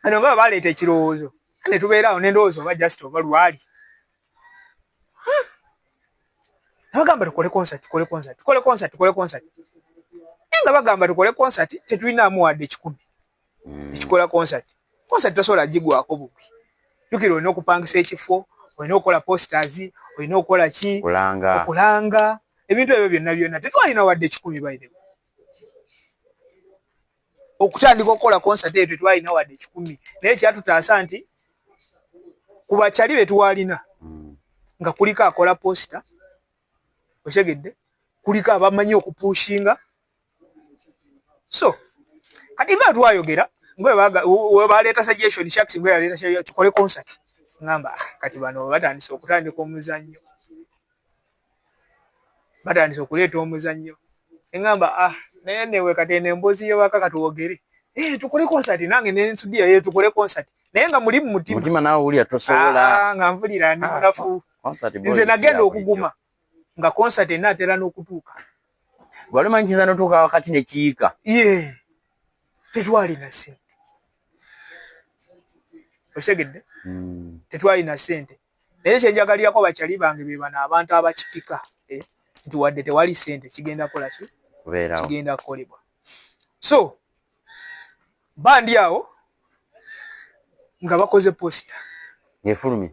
ano nga baleeta ekirowoozo ne tubeeraawo nendowooza oba just oba lwali nabagamba tukole concert nga bagamba tukole concert tetulinamu wadde 10 ekikola concert tosobola gigwako bugwi. Jukira olina okupangisa ekifo, olina okukola posters, olina okukola ki okulanga ebintu ebyo byonna tetwalina wadde 10 bayirewo. okutandika okukola concert eyo tetwalina wadde 10 naye kyatutaasa nti ku bakyali be tuwalina nga kuliko akola posta otegedde kuliko abamanyi okupushinga so kati nga twayogera ngwe baleeta suggestion shacks ngwe yaleeta suggestion tukole concert ngamba kati bano batandise okutandika omuzannyo batandise okuleeta omuzannyo ngamba naye newe kati emboozi y'ewaka katuwogere tukole concert nange nensudia tukole concert naye nga muli mu mutima naawe wulira tosobola nga nvulira ndi munafu nze nagenda okuguma nga concert enaatera n'okutuuka wali manyi kiyinza n'otuuka wakati ne kiyiika tetwalina ssente osegedde tetwalina ssente naye kyenjagaliako bakyali bange be bano abantu abakipika nti wadde tewali ssente kigenda kukola ki kigenda kukolebwa so bandi awo nga bakoze posta efulumye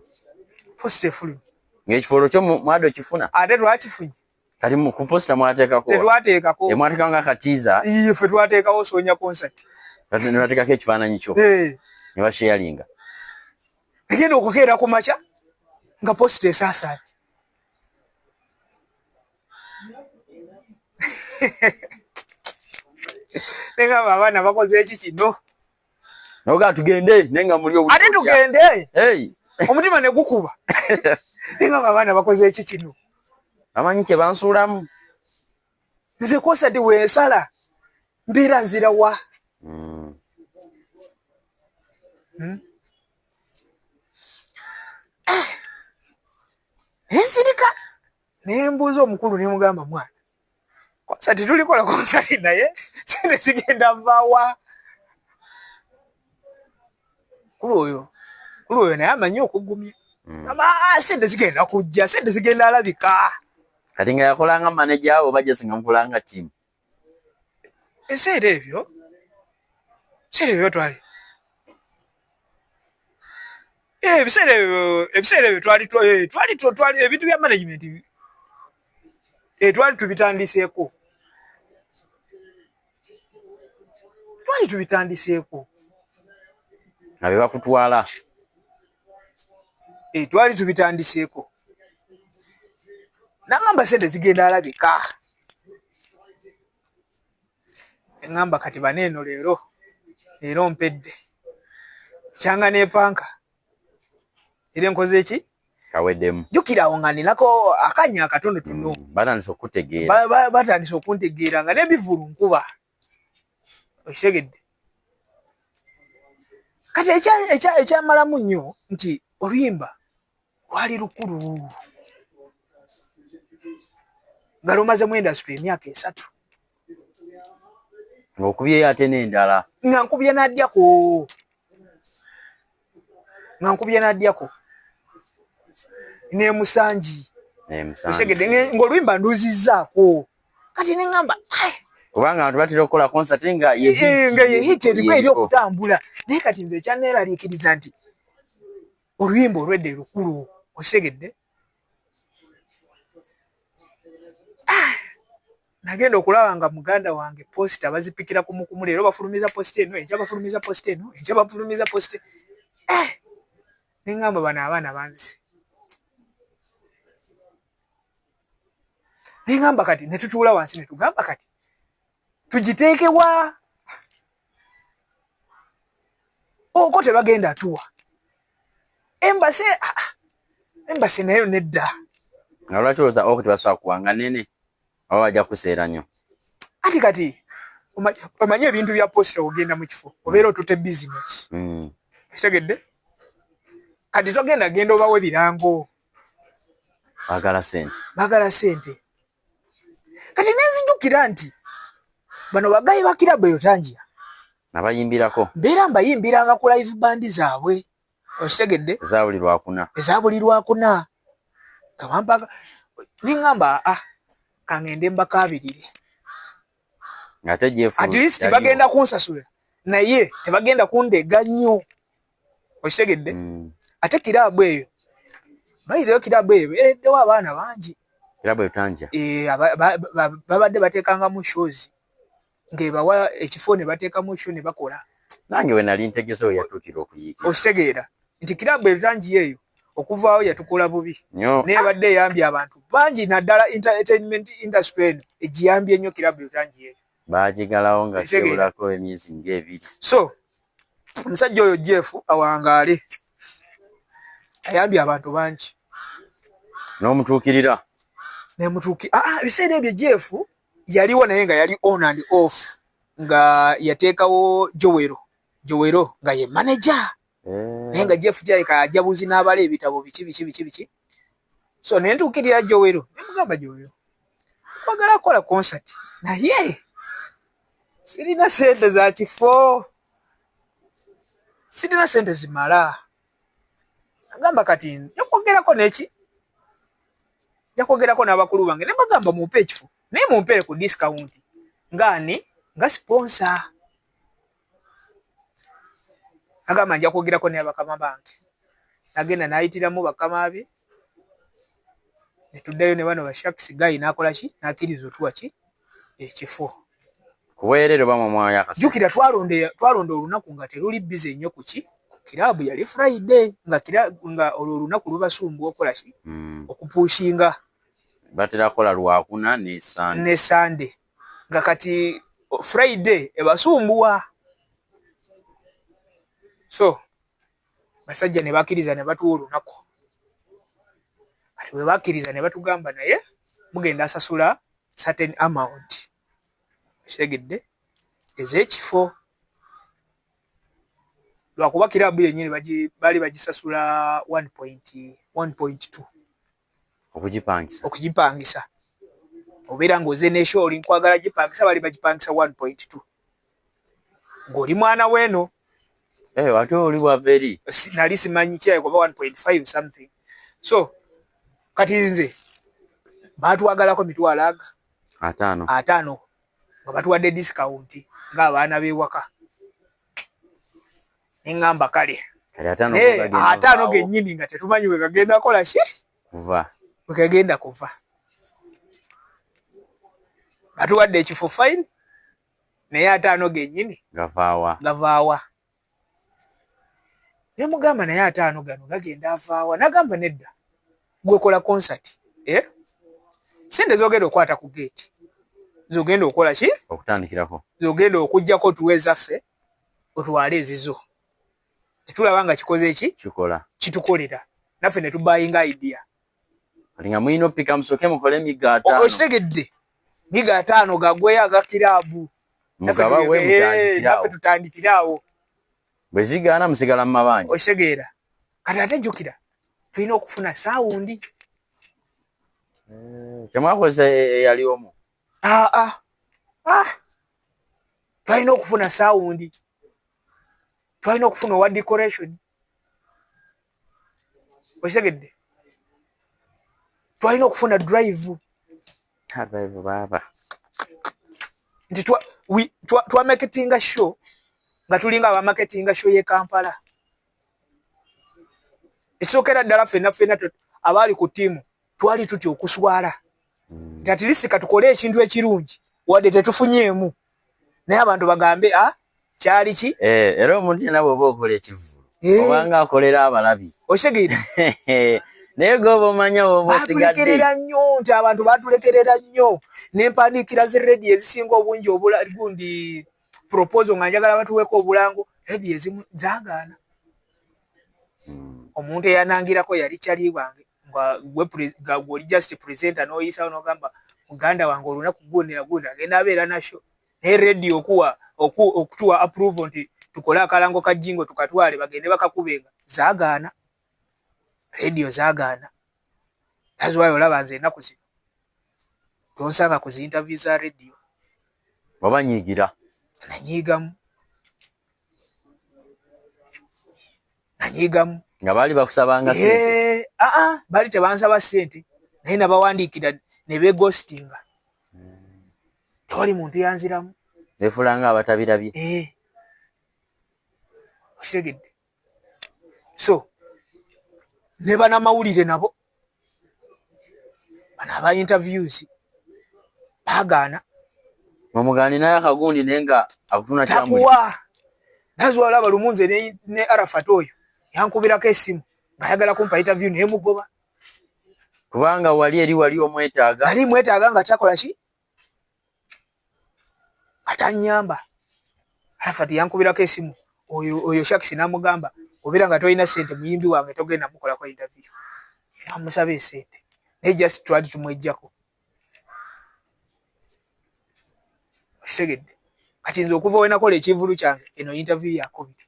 posta efulumye ng'ekifolo kyo mwado kifuna ate twakifunye kati ku posta mwateekako tetwateekako mwateekako nga katiiza ffe twateekawo Soonya concert ne bateekako ekifaananyi kyo ne basharinga egenda okukeera ku makya nga posta esaasaanye nengamba abaana bakoze eki kino noga tugende nenga muli ate tugende hey omutima ne gukuba nengamba abaana bakoze eki kino amanyi kye bansuulamu nze concert weesala mbeera nzira wa ensirika nembuuza omukulu nemugamba mwana concert tulikola concert naye sente zigenda vaawa kulu oyo naye amanyi okugumya sente zigenda kujja sente zigenda alabika kati nga yakolanga manager abo bajesinga mukolanga tiimu ebiseera ebyo twali ebiseera ebyo twali ebintu bya management twali tubitandiseeko nga be bakutwala twali tubitandiseeko nangamba sente zigenda alabika engamba kati baneeno leero mpedde kyanga nepanka era enkoze eki kaweddemu jukirawo nga ninako akanya akatono tuno batandise okutegeera batandise okuntegeera nga nebivulu nkuba okitegedde kati ekyamalamu nnyo nti oluyimba lwali lukulu nga lumaze mu industry emyaka 3 ng'okubyeyo ate n'endala nga nkubye n'adyako nemusangi okitegedde ng'oluyimba nduzizzaako kati neŋŋamba kubanga abantu batera okukola concert nga yehit eriko eri okutambula naye kati nze ekyaneeraliikiriza nti oluyimba olwedde lukulu okitegedde nagenda okulaba nga muganda wange posta bazipikira kumukumu leero bafulumiza posta eno enkya bafulumiza posta eno enkya bafulumiza posta neŋŋamba bano abaana banzi neŋŋamba kati ne tutuula wansi ne tugamba kati tugiteekewa oko tebagenda tuwa embase nayo nedda nga lwaki olowooza oko tebasobola kuwanga nene oba bajja kuseera nnyo kati omanyi ebintu bya posta ogenda mu kifo obeera otute bizinesi ekitegedde kati genda obawo ebirango baagala sente kati nenzijukira nti bano bagayi ba kirabu eyo Tangia nabayimbirako mbeera mbayimbiranga ku live bandi zaabwe okitegedde eza buli lwakuna kawampaga neŋŋamba kangende mbakabirire at least bagenda kunsasula naye tebagenda kundega nnyo okitegedde ate kirabu eyo bayireyo kirabu eyo beereddewo abaana bangi kirabu eyo Tangia babadde bateekangamu shows ng'ebawa ekifo ne bateekamu show ne bakola. Nange we nali ntegese we yatuukira okuyiika. Okitegeera nti kiraabu erutangi eyo okuvaawo yatukola bubi. Naye badde eyambye abantu bangi naddala entertainment industry eno egiyambye ennyo kiraabu erutangi eyo. Baagigalawo nga kibulako emyezi ng'ebiri. So omusajja oyo Jeff awangaale ayambye abantu bangi. N'omutuukirira? Ebiseera ebyo Jeff yaliwo naye nga yali on and off nga yateekawo Jowero nga ye manager. Naye nga Jeff Jaika ajabuzi n'abala ebitabo biki. So ne ntuukirira Jowero. Ne mugamba Jowero, twagala kukola concert naye sirina sente za kifo. Sirina sente zimala. Agamba kati yakwogerako neki? Yakwogerako n'abakulu bange. Ne bagamba mumpe ekifo. Naye mumpeere ku discount. Nga sponsor. Agamba nja kwogerako ne bakama bange. Nagenda n'ayitiramu bakama be. Ne tuddayo ne bano ba Sharks Guy n'akola ki? N'akkiriza otuwa ki? Ekifo. Kuweerero bamwe yakasa. Jukira twalonda olunaku nga teruli busy nnyo ku ki? Kiraabu yali Friday nga olwo olunaku lubasumbu okola ki? Okupushinga. Batera kola Lwakuna ne Sunday. Nga kati Friday ebasumbuwa. So basajja ne bakkiriza ne batuwa olunaku. Kati bwe bakkiriza ne batugamba naye mugenda asasula certain amount. Segedde ez'ekifo. Lwakuba kiraabu yennyini baali bagisasula 1.2 okugipangisa. Obeera ng'oze n'esho oli nkwagala gipangisa bali bagipangisa 1.2. Ng'oli mwana weeno. Ate oli bwava eri. Nali simanyi kyayo kuba 1.5 something. So kati nze baatwagalako mitwalo 5 nga batuwadde discount ng'abaana b'ewaka. Ne ngamba kale 5 gennyini nga tetumanyi we kagenda kola ki? We kagenda kuva. Batuwadde ekifo fine naye 5 gennyini gavaawa. Ne mugamba naye 5 gano gagenda avaawa. Nagamba nedda gwe kola concert. Sente zogenda okwata ku gate. Zogenda okola ki? Okutandikirako. Zogenda okujjako tuwezaffe otwale ezizo. Netulaba nga kikoze eki? Kitukolera. Naffe ne tubayinga idea. Nga mulina oppika musooke mukole emiga 5. Okitegedde? Miga 5 gagweyo aga kiraabu. Naffe tutandikiraawo. Bwe zigaana musigala mu mabanja. Okitegeera? Kati ate jjukira tulina okufuna saawundi. Kyemwakozesa eyali omu? Twalina okufuna saawundi. Twalina okufuna owa decoration. Okitegeedde? Twalina okufuna drive. Baba. Nti twa marketinga show nga tulinga aba marketinga show ye Kampala. Ekisookera ddala ffenna abaali ku ttiimu twali tutya okuswala. At least katukole ekintu ekirungi wadde tetufunyeemu. Naye abantu bagambe kyali ki? Era omuntu yenna bw'oba okola ekivulu obanga akolera abalabi. Okitegeera? Naye gwoba omanya bw'oba osigadde. Batulekerera nnyo nti abantu batulekerera nnyo. N'empandiikira z'erediyo ezisinga obungi gundi proposal nga njagala batuweeko obulango. Rediyo ezimu zaagaana. Omuntu eyanangirako yali kyali bwange nga gwe just presenter n'oyisawo n'ogamba muganda wange olunaku gundi agenda abeera nasho. Naye rediyo okutuwa approval nti tukole akalango ka jingo tukatwale bagende bakakubenga zaagaana. Rediyo zaagaana. That's why olaba nze ennaku zino tonsanga ku zi interview za rediyo. Wabanyiigira? Nanyiigamu. Nga baali bakusabanga sente? Baali tebansaba sente naye nabawandiikira ne beegostinga. Tewali muntu yanziramu. Beefulanga abatabirabye. Okitegedde? So ne banamawulire nabo bano aba interviews baagaana. Omugani naye akagundi nenga akufuna kyamu. Takuwa. Nazo alaba lumunze ne Arafat oyo. Yankubirako essimu. Ayagala kumpa interview ne mugoba. Kubanga wali omwetaaga. Ali mwetaaga nga takola ki? Atanyamba. Arafat yankubirako essimu. Oyo Shakisi namugamba obira nga toyina sente muyimbi wange togenda mukola kwa interview. Amusabe sente. Ne just tried to mwejjako. Segedde. Kati nze okuva wena kola ekivulu kyange eno interview ya COVID.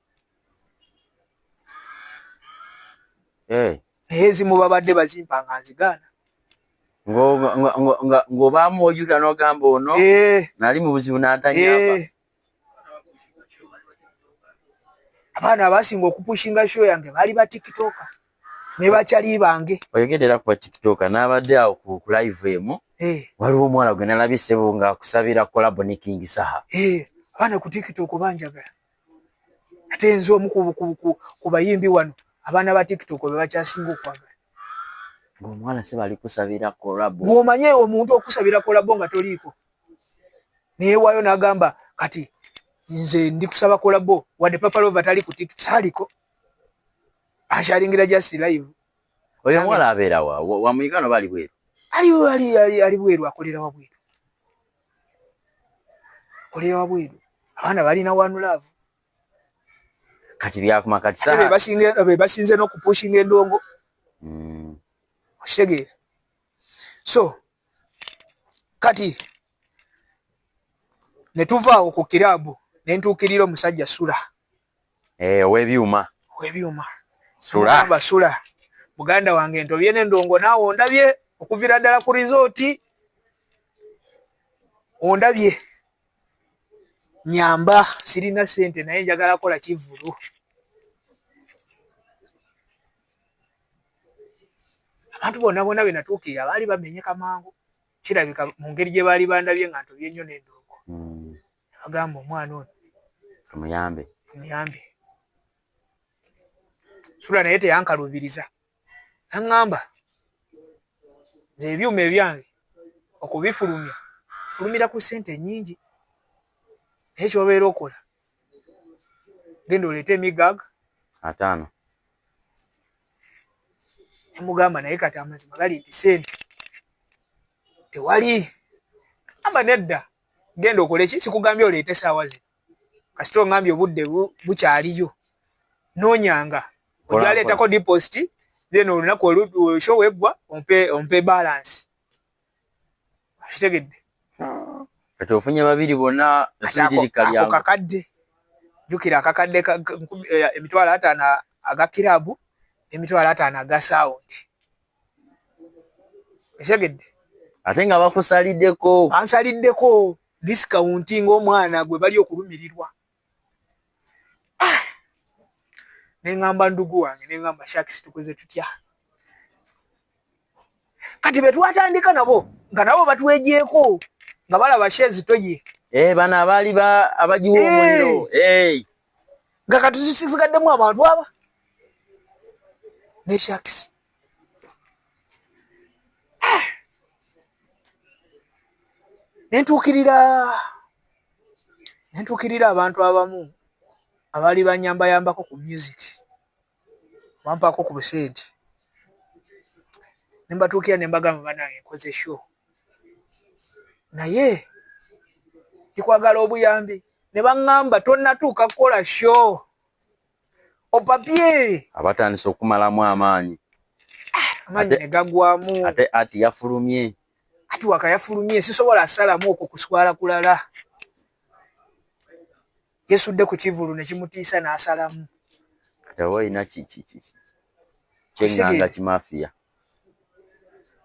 Ezimu babadde bazimpanga nzigana. Ng'obaamu ojuka n'ogamba ono nali mu buzibu n'atanyamba. Abaana abasinga okupushinga show yange bali ba TikToker ne bakyali bange. Oyogedera ku TikToker n'abadde awo ku live emu. Waliwo omwana gwe nalabye ssebo nga akusabira collab ne King Saha. Abaana ku TikTok banjagala. Ate nze omu ku bayimbi wano abaana ba TikTok be bakyasinga okwagala. Ng'omwana se bali kusabira collab. Ng'omanye omuntu okusabira collab nga toliiko. Neewaayo n'agamba kati nze ndi kusaba collab wadde Papa Lova tali ku TikTok saliko. Ashalingira just live. Oyo mwala abeera wa Muyigano bali bweru. Ali bweru akolera wabweru. Akolera wabweru. Abaana balina one love. Kati byakuma kati Saha. Be basinze n'okupushinga endongo. Oshegera. So kati ne tuvaawo ku kirabu ne ntuukirira omusajja Sula. Owebyuma. Sula. Muganda wange ntobye n'endongo naawe ondabye okuvira ddala ku resort. Ondabye. Nyamba sirina sente naye njagala kola kivulu. Abantu bonna be natuukirira baali bamenyeka mangu. Kirabika mu ngeri gye baali bandabye nga ntobye nnyo n'endongo. Agamba omwana ono. Tumuyambe. Sula naye teyankalubiriza. Aŋŋamba nze ebyuma ebyange fulumira ku ssente nnyingi. Naye kyobeera okola genda oleete emigaaga 5. Nemugamba naye kati amazima gali nti ssente tewali. Amba nedda genda okole ki? Sikugambye oleete essaawa zino. Kasita ongambye obudde bukyaliyo. Noonyanga. Ojaleetako deposit. Then olunaku olusho weggwa ompe balance. Akitegedde. Kati ofunye babiri bonna esudirika lyangu. Ako kakadde. Jukira akakadde emitwalo 5 aga kirabu, emitwalo 5 aga sound. Akitegedde. Ate nga bakusaliddeko. Ansaliddeko discounting omwana gwe bali okulumirirwa. Nengamba ndugu wange nengamba Shakisi tukoze tutya. Kati betwatandika nabo nga nabo batuwejeeko nga balaba shares toye. Bana abaali abajiwa omuliro. Nga katuzisigaddemu abantu aba. Ne Shakisi. Nentuukirira abantu abamu abaali banyambayambako ku music. Bampako ku busente. Nembatuukira nembagamba banange nkoze show. Naye ndikwagala obuyambi. Ne baŋŋamba tonnatuuka kukola show. Opapye. Abatandise okumalamu amaanyi. Amaanyi ne gagwamu. Ate ati yafulumye. Ati waka yafulumye sisobola asalamu okwo kuswala kulala. Yesudde ku kivulu ne kimutiisa n'asalamu. Kati oyina kyenganga kimafiya.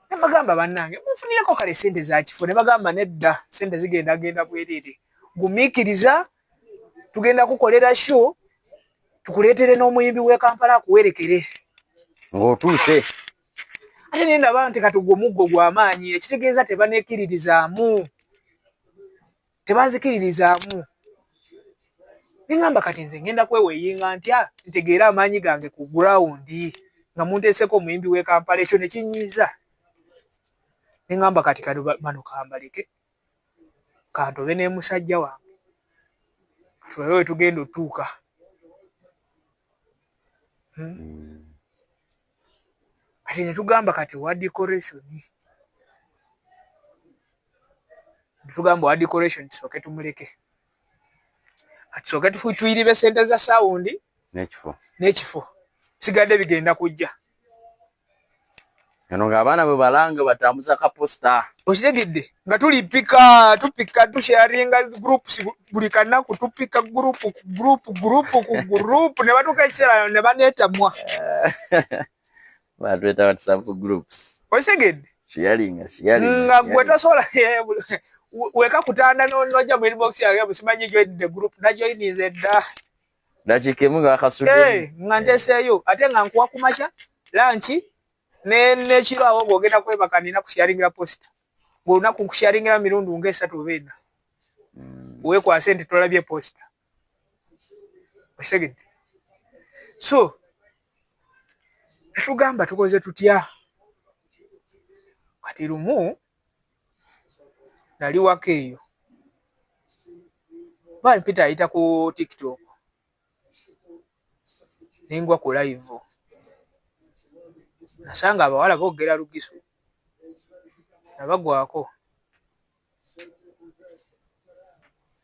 Ne bagamba bannange mufunireko kale sente za kifo. Ne bagamba nedda sente zigenda bwereere. Gumiikiriza tugenda kukolera show tukuleetere n'omuyimbi w'e Kampala akuwerekere. Ng'otuuse. Ate nendaba nti kati gw'omuggo gw'amaanyi ekitegeeza tebanzikiririzaamu. Nengamba kati nze ngenda kweweyinga ntya ntegeera amaanyi gange ku ground nga munteeseko omuyimbi w'e Kampala ekyo ne kinyiiza. Nengamba kati bano kambaleke kantobe ne musajja wange tuwewe tugenda otuuka ati ne tugamba kati wa decoration tugamba wa decoration tusooke tumuleke tusooke tuyiribe sente za sound n'ekifo sigadde bigenda kujja eno ng'abaana bwe balanga batambuza ka posta okitegedde nga tupika tusharinga groups buli kanaku tupika group ne batuuka ekiseera ne baneetamwa batweta WhatsApp groups okitegedde nga gwe tosobola weka kutanda n'ojja mu inbox yange busimanyi join the group najoinize dda dakiika emu nga bakasudde nga nteeseeyo ate nga nkuwa ku makya lanchi n'ekiro awo ng'ogenda kwebaka nina kusharingira posta ng'olunaku nkusharingira mirundi ng'esatu oba ena weekwase nti tolabye posta okisegedde so netugamba tukoze tutya kati lumu nali waka eyo bali Peter ayita ku TikTok nengwa ku live nasanga abawala boogera lugisu nabagwako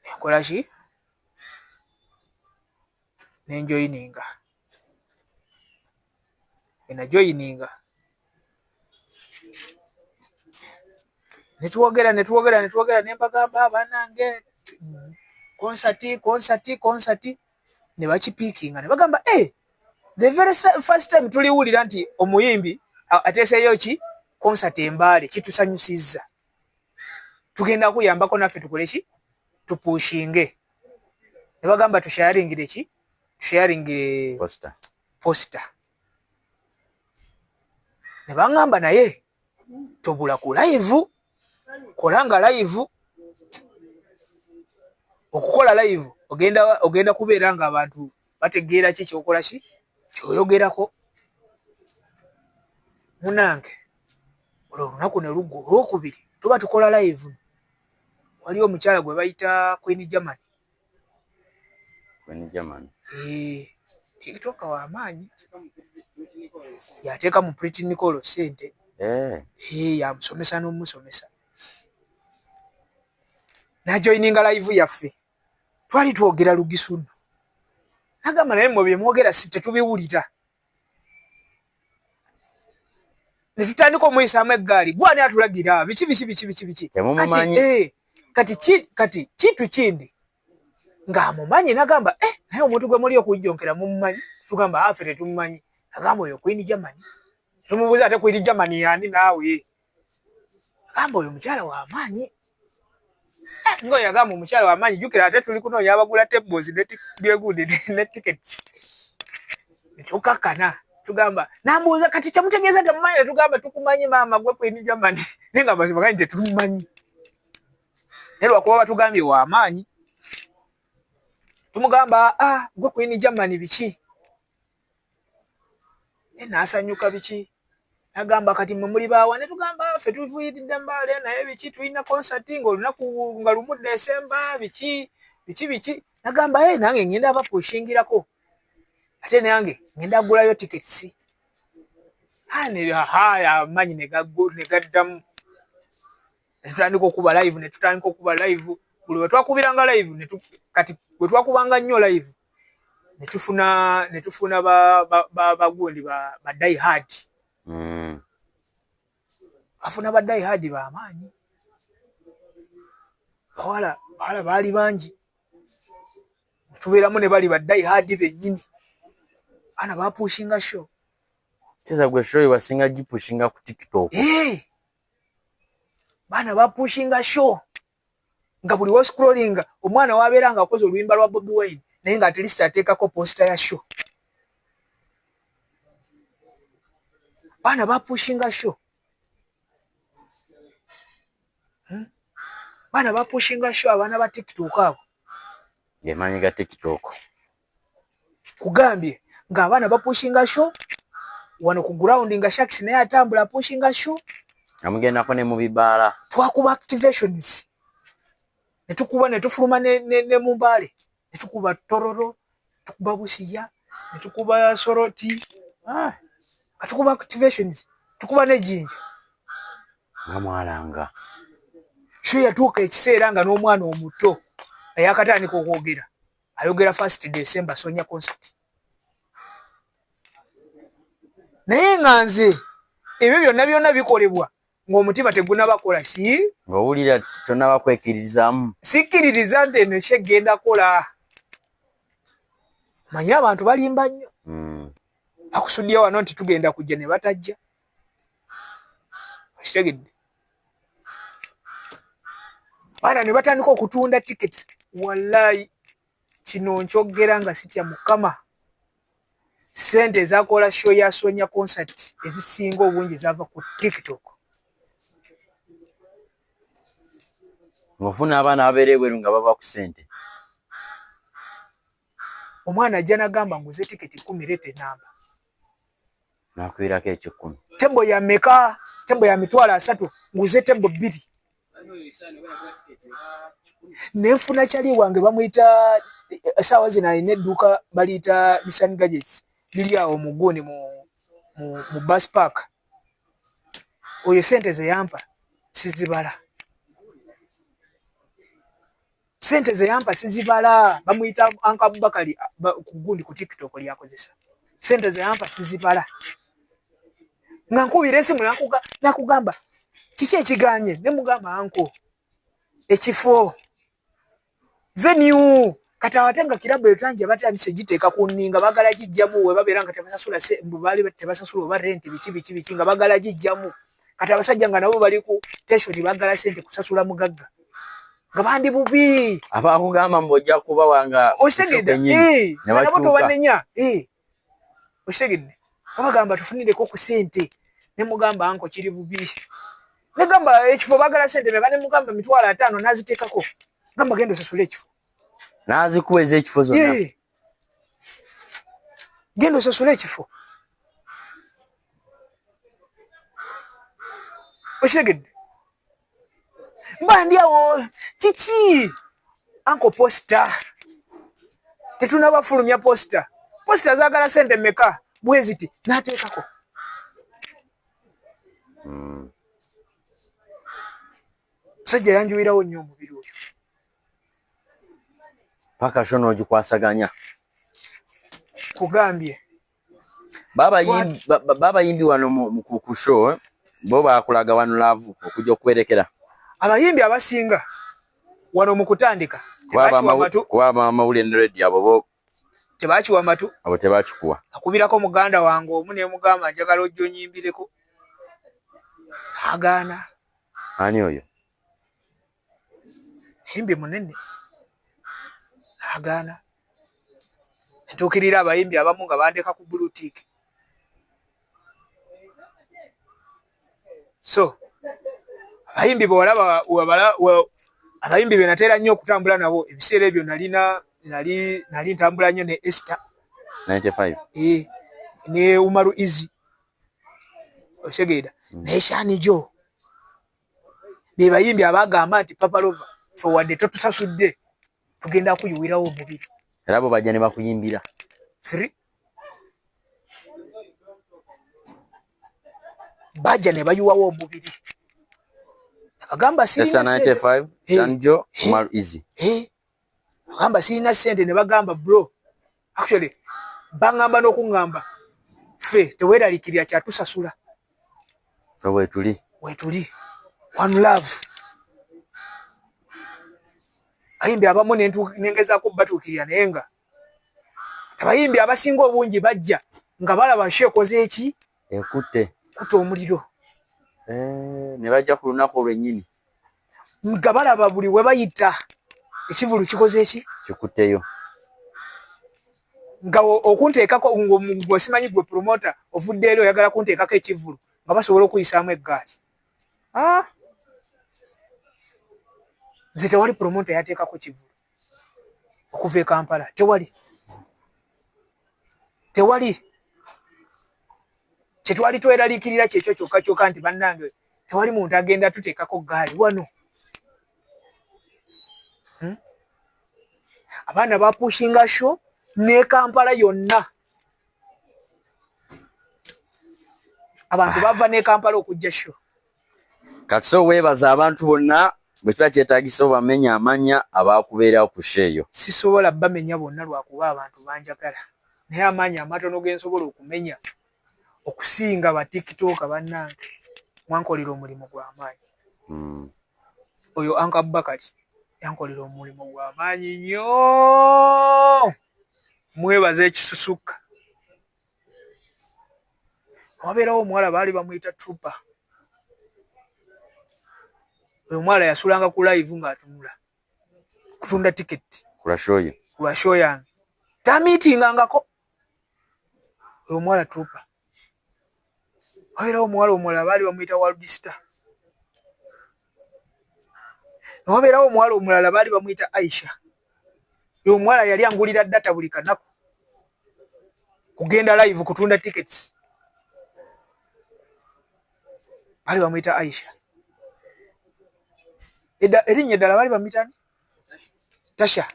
nenkola ki nenjoyininga enajoyininga netwogera nembagamba banange konsati ne bakipiikinga ne bagamba the very first time tuliwulira nti omuyimbi ateeseyo ki concert embaale kitusanyusizza tugenda kuyambako naffe tukole ki tupushinge ne bagamba tusharingire ki tusharingire posta ne bangamba naye tobula ku live kolanga live okukola live ogenda kubeera nga abantu bategeera ki kyokola ki kyoyogerako munange olunaku ne luggwa olwokubiri tuba tukola live wali omukyala gwe bayita Queen German tikitoka w'amaanyi yateeka mu Pretty Nicole sente yamusomesa n'omusomesa najoyininga live yaffe twali twogera lugisu nno nagamba naye mwe byemwogera tetubiwulira ne tutandika omuyisaamu eggaali gwani atulagira biki kati kintu kindi ng'amumanyi nagamba naye omuntu gwe muli okujjonkera mumumanyi tugamba affe tetumumanyi nagamba oyo Queen German tumubuuza ate Queen German yani naawe agamba oyo mukyala w'amaanyi ngoyo agamba omukyala w'amaanyi jjukira ate tuli kunoonya abagula tables ne tickets netukakkana tugamba nambuuza kati kyemutegeeza temumanyi netugamba tukumanyi maama gwe Queen German naye nga mazima gani tetumumanyi naye lwakuba batugambye w'amaanyi tumugamba gwe Queen German biki naasanyuka biki nagamba kati mwe muli baawa ne tugamba ffe tuvuyiridde mbaale naye biki tulina concert ng'olunaku nga lumu Desemba biki nagamba nange ngenda abapushingirako ate nange ngenda agulayo tickets amanyi ne gaddamu netutandika okuba live buli we twakubiranga live kati bwe twakubanga nnyo live netufuna bagundi ba die hard afuna ba die hard b'amaanyi bawala baali bangi tubeeramu ne bali ba die hard bennyini baana bapushinga show kiza gwe show wasinga gipushinga ku TikTok baana bapushinga show nga buli wo scrollinga omwana wabeera nga akoze oluyimba lwa Bobi Wine naye nga at least ateekako posta ya show baana bapushinga show baana bapushinga show abaana ba TikTok abo gemanyi ga TikTok kugambye ng'abaana bapushinga show wano ku ground nga Shakes naye atambula pushinga show amugendako ne mu bibaala twakuba activations ne tukuba ne tufuluma ne Mumbale ne tukuba Tororo tukuba Busiya ne tukuba Soroti katukuba activations tukuba ne Jinja ngamwalanga sho yatuuka ekiseera nga n'omwana omuto ayakatandika okwogera ayogera 1st December Sonya concert naye nga nze ebyo byonna bikolebwa ng'omutima tegunabakola ki ng'owulira tonnabakwekiririzaamu sikkiririza nti eno ekyegenda kola manye abantu balimba nnyo akusudya wano nti tugenda kujja ne batajja okitegedde baana ne batandika okutunda tickets wallahi kino nkyogera nga sitya Mukama sente ezakola show ya Sonya concert ezisinga obungi zava ku TikTok ng'ofuna abaana ababeera ebweru nga bava ku sente omwana ajja nagamba nguze tiketi 10 leeta enamba nakwirako ekyo 10 tembo ya meka tembo ya mitwalo 3 nguze tembo 2 nenfuna kyali wange bamuyita sawa zina alina edduuka baliyita Nissan Gadgets liri awo muguni mu bus park oyo sente ze yampa sizibala sente ze yampa sizibala bamuyita Anka Abubakari ku gundi ku TikTok lyakozesa sente ze yampa sizibala nga nkubira esimu nakugamba kiki ekiganye ne mugamba anko ekifo venue kati awatenga kirabo etanje batandise giteeka ku nninga bagala gijjamu we babeera nga tebasasula mbali tebasasula oba rent biki nga bagala gijjamu kati abasajja nga nabo bali ku station bagala sente kusasula mugagga nga bandi bubi abakugamba mbojja kuba wanga osegedde nabo tobanenya osegedde abagamba tufunireko ku sente ne mugamba anko kiri bubi ne gamba ekifo bagala sente ne bane mugamba mitwalo 5 naziteekako gamba gendo sasula ekifo nazikuweza ekifo zonna gendo sasula ekifo osegedde mbandi awo kiki anko posta tetunabafulumya posta zagala sente meka bweziti nateekako sajja yanjuwirawo nnyo omubiri oyo paka shono ogikwasaganya kugambye babayimbi wano ku show bo bakulaga wano laavu okujja okwerekera abayimbi abasinga wano mu kutandika kuba amawulire ne radio abo tebakiwa matu abo tebakikuwa akubirako muganda wange omu ne mugamba njagala ojjo nyimbireko agaana ani oyo yimbi munene agaana ntuukirira abayimbi abamu nga bandeka ku bluetick so abayimbi bwolaba abayimbi be nateera nnyo okutambula nabo ebiseera ebyo nali ntambula nnyo ne Esther 95 ne Umaru Easy osegeeda ne Shani Jo be bayimbi abagamba nti Papa Lova forward totusasudde tugenda kuyuwirawo omubiri era bo bajja ne bakuyimbira free bajja ne bayuwawo omubiri agamba sirina 95 Sanjo Umaru Easy agamba sirina sente ne bagamba bro actually bangamba n'okungamba ffe teweeralikirira kyatusasula fe wetuli one love ayimbi abamu nengezaako batuukirira naye nga abayimbi abasinga obungi bajja nga balaba sheekoze eki ekutte omuliro ne bajja ku lunaku olwennyini nga balaba buli we bayita ekivulu kikoze eki kikutteyo nga okunteekako ng'osimanyi gwe promota ovudde eri oyagala kunteekako ekivulu nga basobola okuyisaamu eggaali nze tewali promota yateekako kivulu okuva e Kampala tewali kyetwali tweraliikirira kyekyo kyokka nti bannange tewali muntu agenda tuteekako gaali wano abaana bapushinga show ne Kampala yonna abantu bava ne Kampala okujja show. Kati so weebaza abantu bonna bwe kiba kyetaagisa bamenya amanya abaakubeerawo ku sheeyo. Sisobola bamenya bonna lwakuba abantu banjagala naye amanya amatono gensobola okumenya okusinga ba TikTok bannange mwankolera omulimu gw'amaanyi. Oyo Anka Bakari yankolera omulimu gw'amaanyi nnyo mwebaza ekisusuka. Wabeerawo omuwala baali bamuyita Trooper. Oyo omwala yasulanga ku live ng'atunula kutunda tiketi Kula show yange tamiitingangako. Oyo omwala Trooper. Wabeerawo omuwala omulala baali bamuyita World Star. Wabeerawo omuwala omulala baali bamuyita Aisha. Oyo omwala yali angulira data buli kanaku kugenda live kutunda tickets. Baali bamuyita Aisha. Erinnya eddala baali bamuyita Tasha.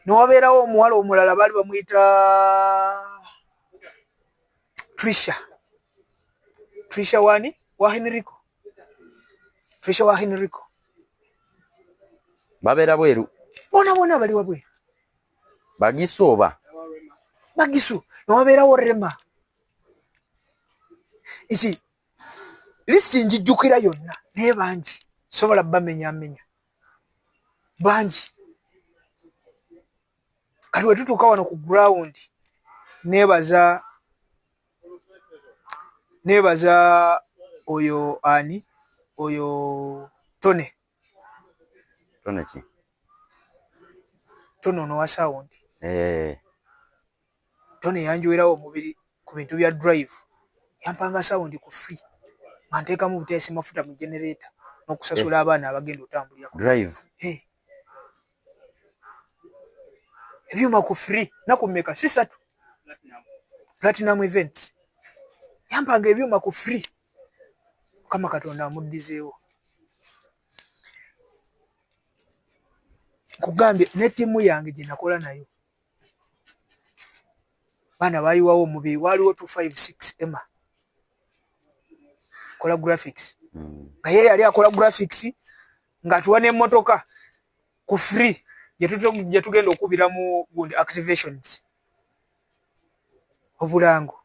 Nowabeerawo omuwala omulala baali bamuyita Trisha wani wa Henrico. Trisha wa Henrico. babeera bweru. Bona bali wabweru. Bagisu oba? Bagisu. Nowabeerawo Rema. Isi listi njijjukira yonna naye bangi sobola bamenya bangi. Kati we tutuuka wano ku ground nebaza oyo ani oyo Tone ki? Tone ono wa sound. Tone yanjwerawo omubiri ku bintu bya drive yampanga sound ku free nga nteekamu buteesi mafuta mu generator n'okusasula abaana abagenda otambulira drive. Ebyuma ku free nakumeka 3 Platinum Events yampanga ebyuma ku free kama Katonda amuddizeewo. Nkugambye ne ttiimu yange gye nakola nayo baana bayiwawo omubiri waliwo 256 Emma kola graphics nga ye yali akola graphics ng'atuwa n'emmotoka ku free gye tugenda okubira mu gundi activations obulango.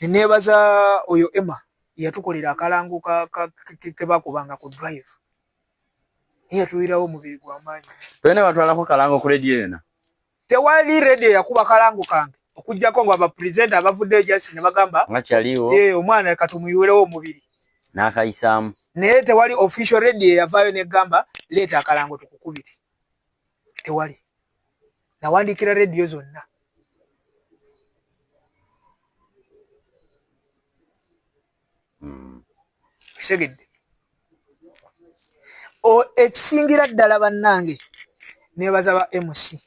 Neneebaza oyo Emma yatukolera akalango ke bakubanga ku drive yatuwirawo omubiri gw'amaanyi. Twene batwalako kalango ku radio yona? Tewali radio yakuba kalango kange okujjako ngo abapresenta abavuddeyo jasi ne bagamba nga kyaliwo omwana katumuyiwerewo omubiri n'akayisaamu. naye tewali official radio yavaayo negamba leeta akalango tukukubire. Tewali. Nawandikira radio zonna. Segedde. Ekisingira ddala bannange nebaza ba MC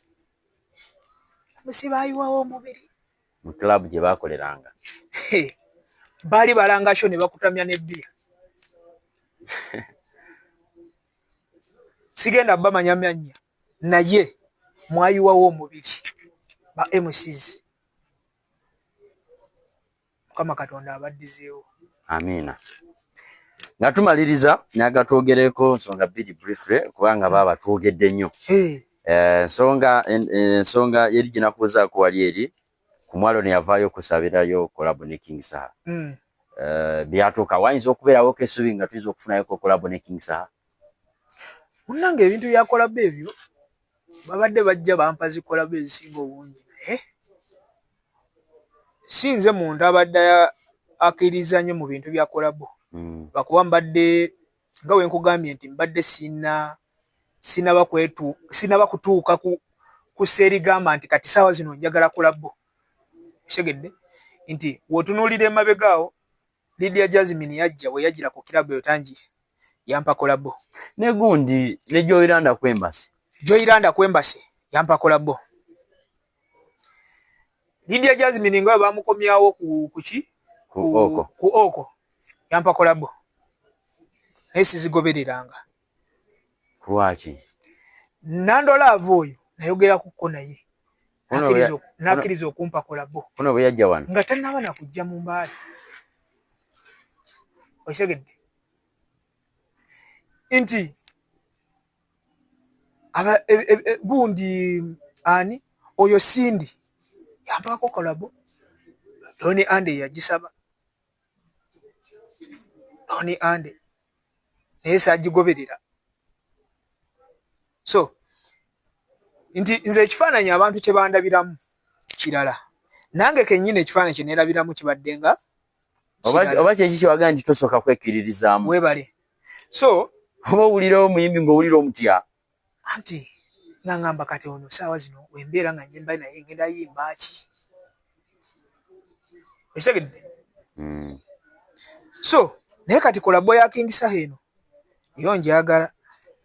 bayiwawo omubiri mu club gye bakoleranga. Baali balangasho ne bakutamya n'ebbiya. Sigenda bamanya myanya naye mwayiwawo omubiri ba MCs. Mukama Katonda abaddizeewo. Amiina. Nga tumaliriza nyaga twogereko nsonga bbiri briefly kubanga baba twogedde nnyo. Ensonga yeri ginakubuzaako wali eri ku mwalo ne yavaayo okusabirayo kolabo ne King Saha. Byatuuka wayinza okubeerawo kesubi nga tuyinza okufunayoko kolabo ne King Saha? Munnange ebintu bya kolabo ebyo babadde bajja bampa zikolabo ezisinga obungi naye sinze muntu abadde akkiriza nnyo mu bintu bya kolabo. Lwakuba mbadde nga we nkugambye nti mbadde sinaba kutuuka ku seerigamba nti kati saawa zino njagala kolabo. Segedde nti w'otunuulira emabegaawo Lydia Jasmine yajja we yagira ku kirabo eyo tangi yampa kolabo. Ne gundi ne Joyranda Kwembase. Joyranda Kwembase yampa kolabo. Lydia Jasmine nga bamukomyawo ku Oko. yampa kolabo naye sizigobereranga. Lwaki? Nandola avoyo nayogera kuko naye nakkiriza okumpa kolabo. Kuno bwe yajja wano nga tannaba nakujja mu mbaala. Osegedde nti gundi ani oyo Sindi yampako kolabo. Tony Ande yagisaba. Tony Ande naye sagigoberera. So nti nze ekifaananyi abantu kye bandabiramu kirala, nange kennyini ekifaananyi kye neerabiramu kibadde nga oba kyeki kyewagaa nti tosooka kwekkiririzaamu. Weebale. So oba owulira omuyimbi ng'owulira omutya anti nangamba kati ono saawa zino wembeera nga njemba naye ngenda yimba ki? Osegedde. So naye kati kolabo ya King Saha eno yo njagala.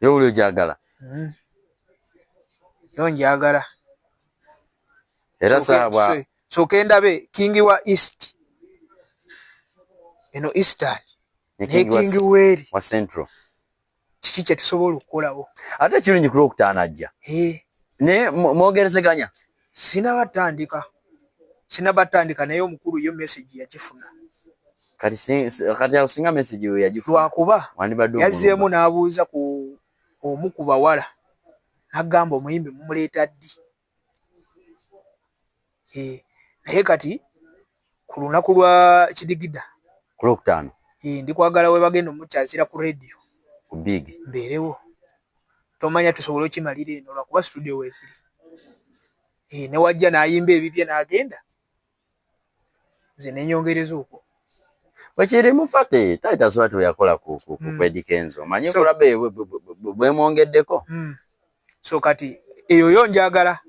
yowuli ogyagala. Yo njagala. Era saabwa so kendabe King wa East eno Eastern ne King Weri wa Central. Kiki kye tusobola okukolawo? Ate kirungi ku Lwokutaano ajja. Ne mwogerezeganya? Sinabatandika naye omukulu yo message yagifuna. Kati akusinga message yo yagifuna. Lwakuba yazzeemu n'abuuza ku omu ku bawala n'agamba omuyimbi mumuleeta ddi. Naye kati ku lunaku lwa Kidigida ku Lwokutaano ndi kwagala we bagenda omukyazira ku radio ku big mbeerewo. Tomanya tusobole okimalira eno lwakuba studio weeziri. Ne wajja n'ayimba ebibye n'agenda. Nze nenyongereza okwo. Bwekiri mufate taita swati yakola ku Eddie Kenzo. Manye kulabe bwemwongeddeko. So kati eyo yo njagala.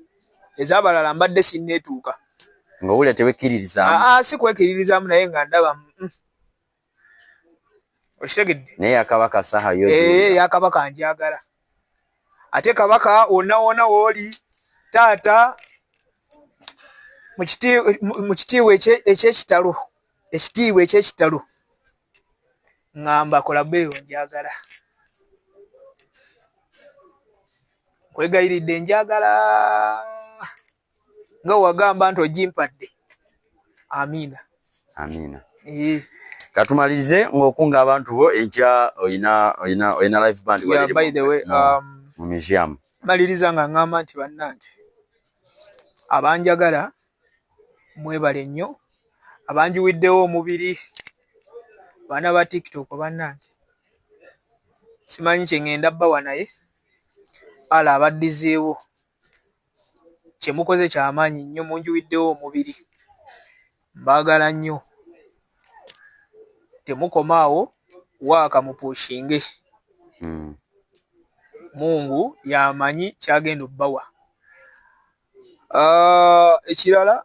Ez'abalala mbadde sinneetuuka. Ng'owulira tewekkiririzaamu. Si kwekkiririzaamu naye nga ndaba. Osegedde. Naye yakabaka Saha yo. Yakabaka njagala. Ate kabaka wonna wooli taata mu kitiibwa eky'ekitalo. Ekitiibwa eky'ekitalo. Ngamba kolabo eyo njagala. Kwegayiridde njagala. Nga wagamba nti ogimpadde. Amiina. Katumalirize ng'okunga abantu bo enkya oyina live band. Yeah, by the way, mu museum. Maliriza nga ngamba nti bannange abanjagala mwebale nnyo, abanjiwiddewo omubiri baana ba TikTok bannange simanyi kye ngenda bbawa naye ala abaddizeewo kye mukoze ky'amaanyi nnyo, munjiwiddewo omubiri, mbaagala nnyo. Temukomaawo waaka mupushinge. Mungu yamanyi kyagenda obbawa. Ekirala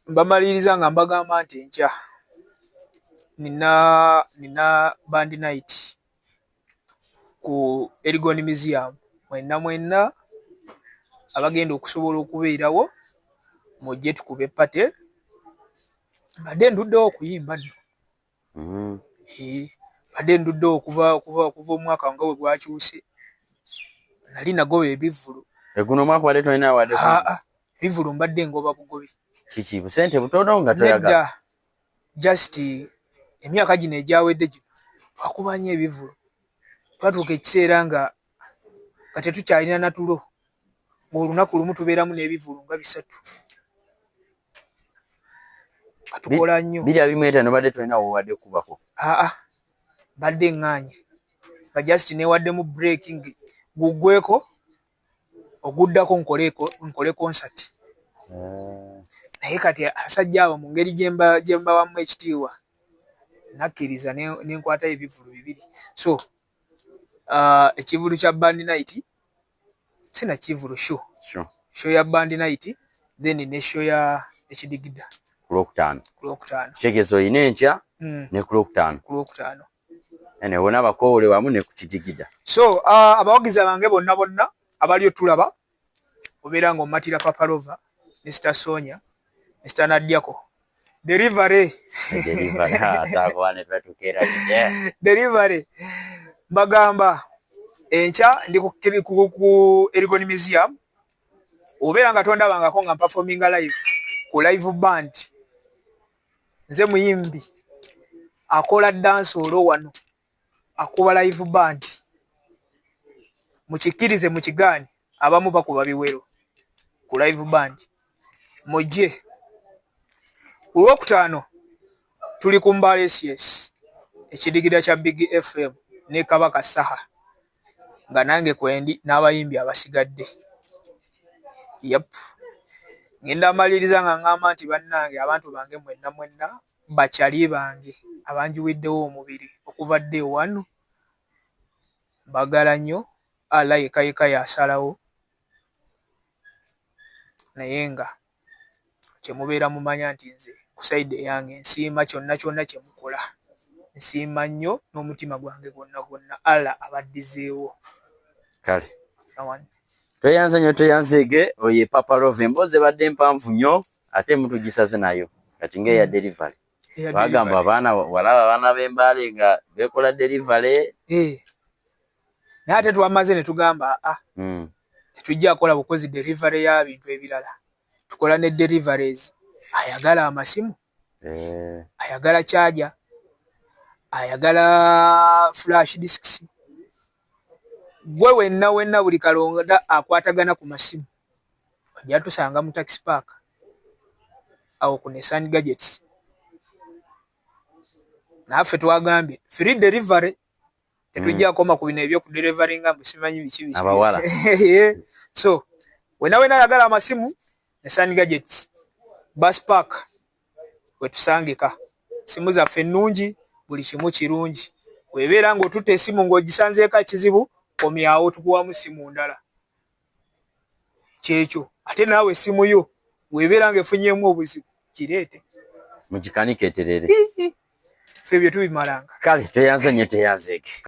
mbamaliriza nga mbagamba nti enkya nina band night ku Erigon Museum. Mwenna abagenda okusobola okubeerawo mujje tukube pate. Mbadde nduddewo okuyimba nno. Badde nduddewo okuva omwaka nga bwe gwakyuse. Nali nagoba ebivvulu. Guno omwaka wadde tolina wadde? Ebivvulu mbadde ngoba bugobi. Kiki busente butono nga toyagala? Nedda. Just emyaka gino egyawedde gino twakubanye ebivvulu. Twatuuka ekiseera nga tetukyalina natulo. Ng'olunaku lumu tubeeramu n'ebivvulu nga 3. Katukola nnyo. 225 badde tolina wowadde kubako? Badde ŋŋaanye. Nga just newaddemu breaking guggweko oguddako nkole concert. Naye kati asajja abo mu ngeri gye mbawamu ekitiibwa nakkiriza nenkwata ebivvulu 2. So ekivvulu kya band night sina kivvulu show ya band night then ne show ya Ekidigida ku Lwokutaano. Kitegeeza oyina enkya ne ku Lwokutaano. Ene wona bakoole wamu ne ku Kidigida. So abawagizi bange bonna abali otulaba obeera ng'omatira Papa Lova, Mr. Sonya, Mr. Nadiako, Delivery. Delivery. Bagamba encha ndi ku Erigoni Museum. Obeera nga tondabangako nga performing live ku live band. Nze muyimbi akola dance olo wano akuba live band. Mukikirize mukigani abamu bakuba biwero ku live band. Mujje. Olwokutaano tuli ku Mbale SS ekidigida kya Big FM ne Kabaka Saha nga nange kwendi n'abayimbi abasigadde. Yep. Ngenda maliriza nga ngamba nti bannange abantu bange mwenna bakyali bange abanjiwiddewo omubiri okuva dde wano bagala nnyo ala yekayeka yasalawo naye nga kyemubeera mumanya nti nze ku side yange nsiima kyonna kye mukola. Nsiima nnyo n'omutima gwange gwonna ala abaddizeewo. Kale. Toyanzege oye Papa Love emboze badde mpanvu nnyo ate mutugisaze nayo kati ngeya delivery. Bagamba abaana b'Embale nga bekola delivery. Naye ate twamaze ne tugamba tetujja kola bukozi delivery ya bintu ebirala. Tukola ne deliveries. Ayagala amasimu. Ayagala charger. Ayagala flash disks. Gwe wenna buli kalonda akwatagana ku masimu. Ojja tusanga mu taxi park. Awo ku Nissan Gadgets. Naffe twagambye free delivery. Tetujja koma ku bino ebyo ku delivery nga musimanyi biki. Abawala. So, wenna ayagala amasimu Nissan Gadgets. Bus park. Wetusangika. Simu zaffe nnungi, buli kimu kirungi. Webeera ng'otutte esimu ng'ogisanzeeko kizibu, komyawo tukuwamu simu ndala. Kyekyo. Ate naawe esimu yo, webeera ng'efunyeemu obuzibu, kireete. Mugikanike eterere. Ffe bye tubimalanga. Kale, toyanze nnyo teyanzeeke.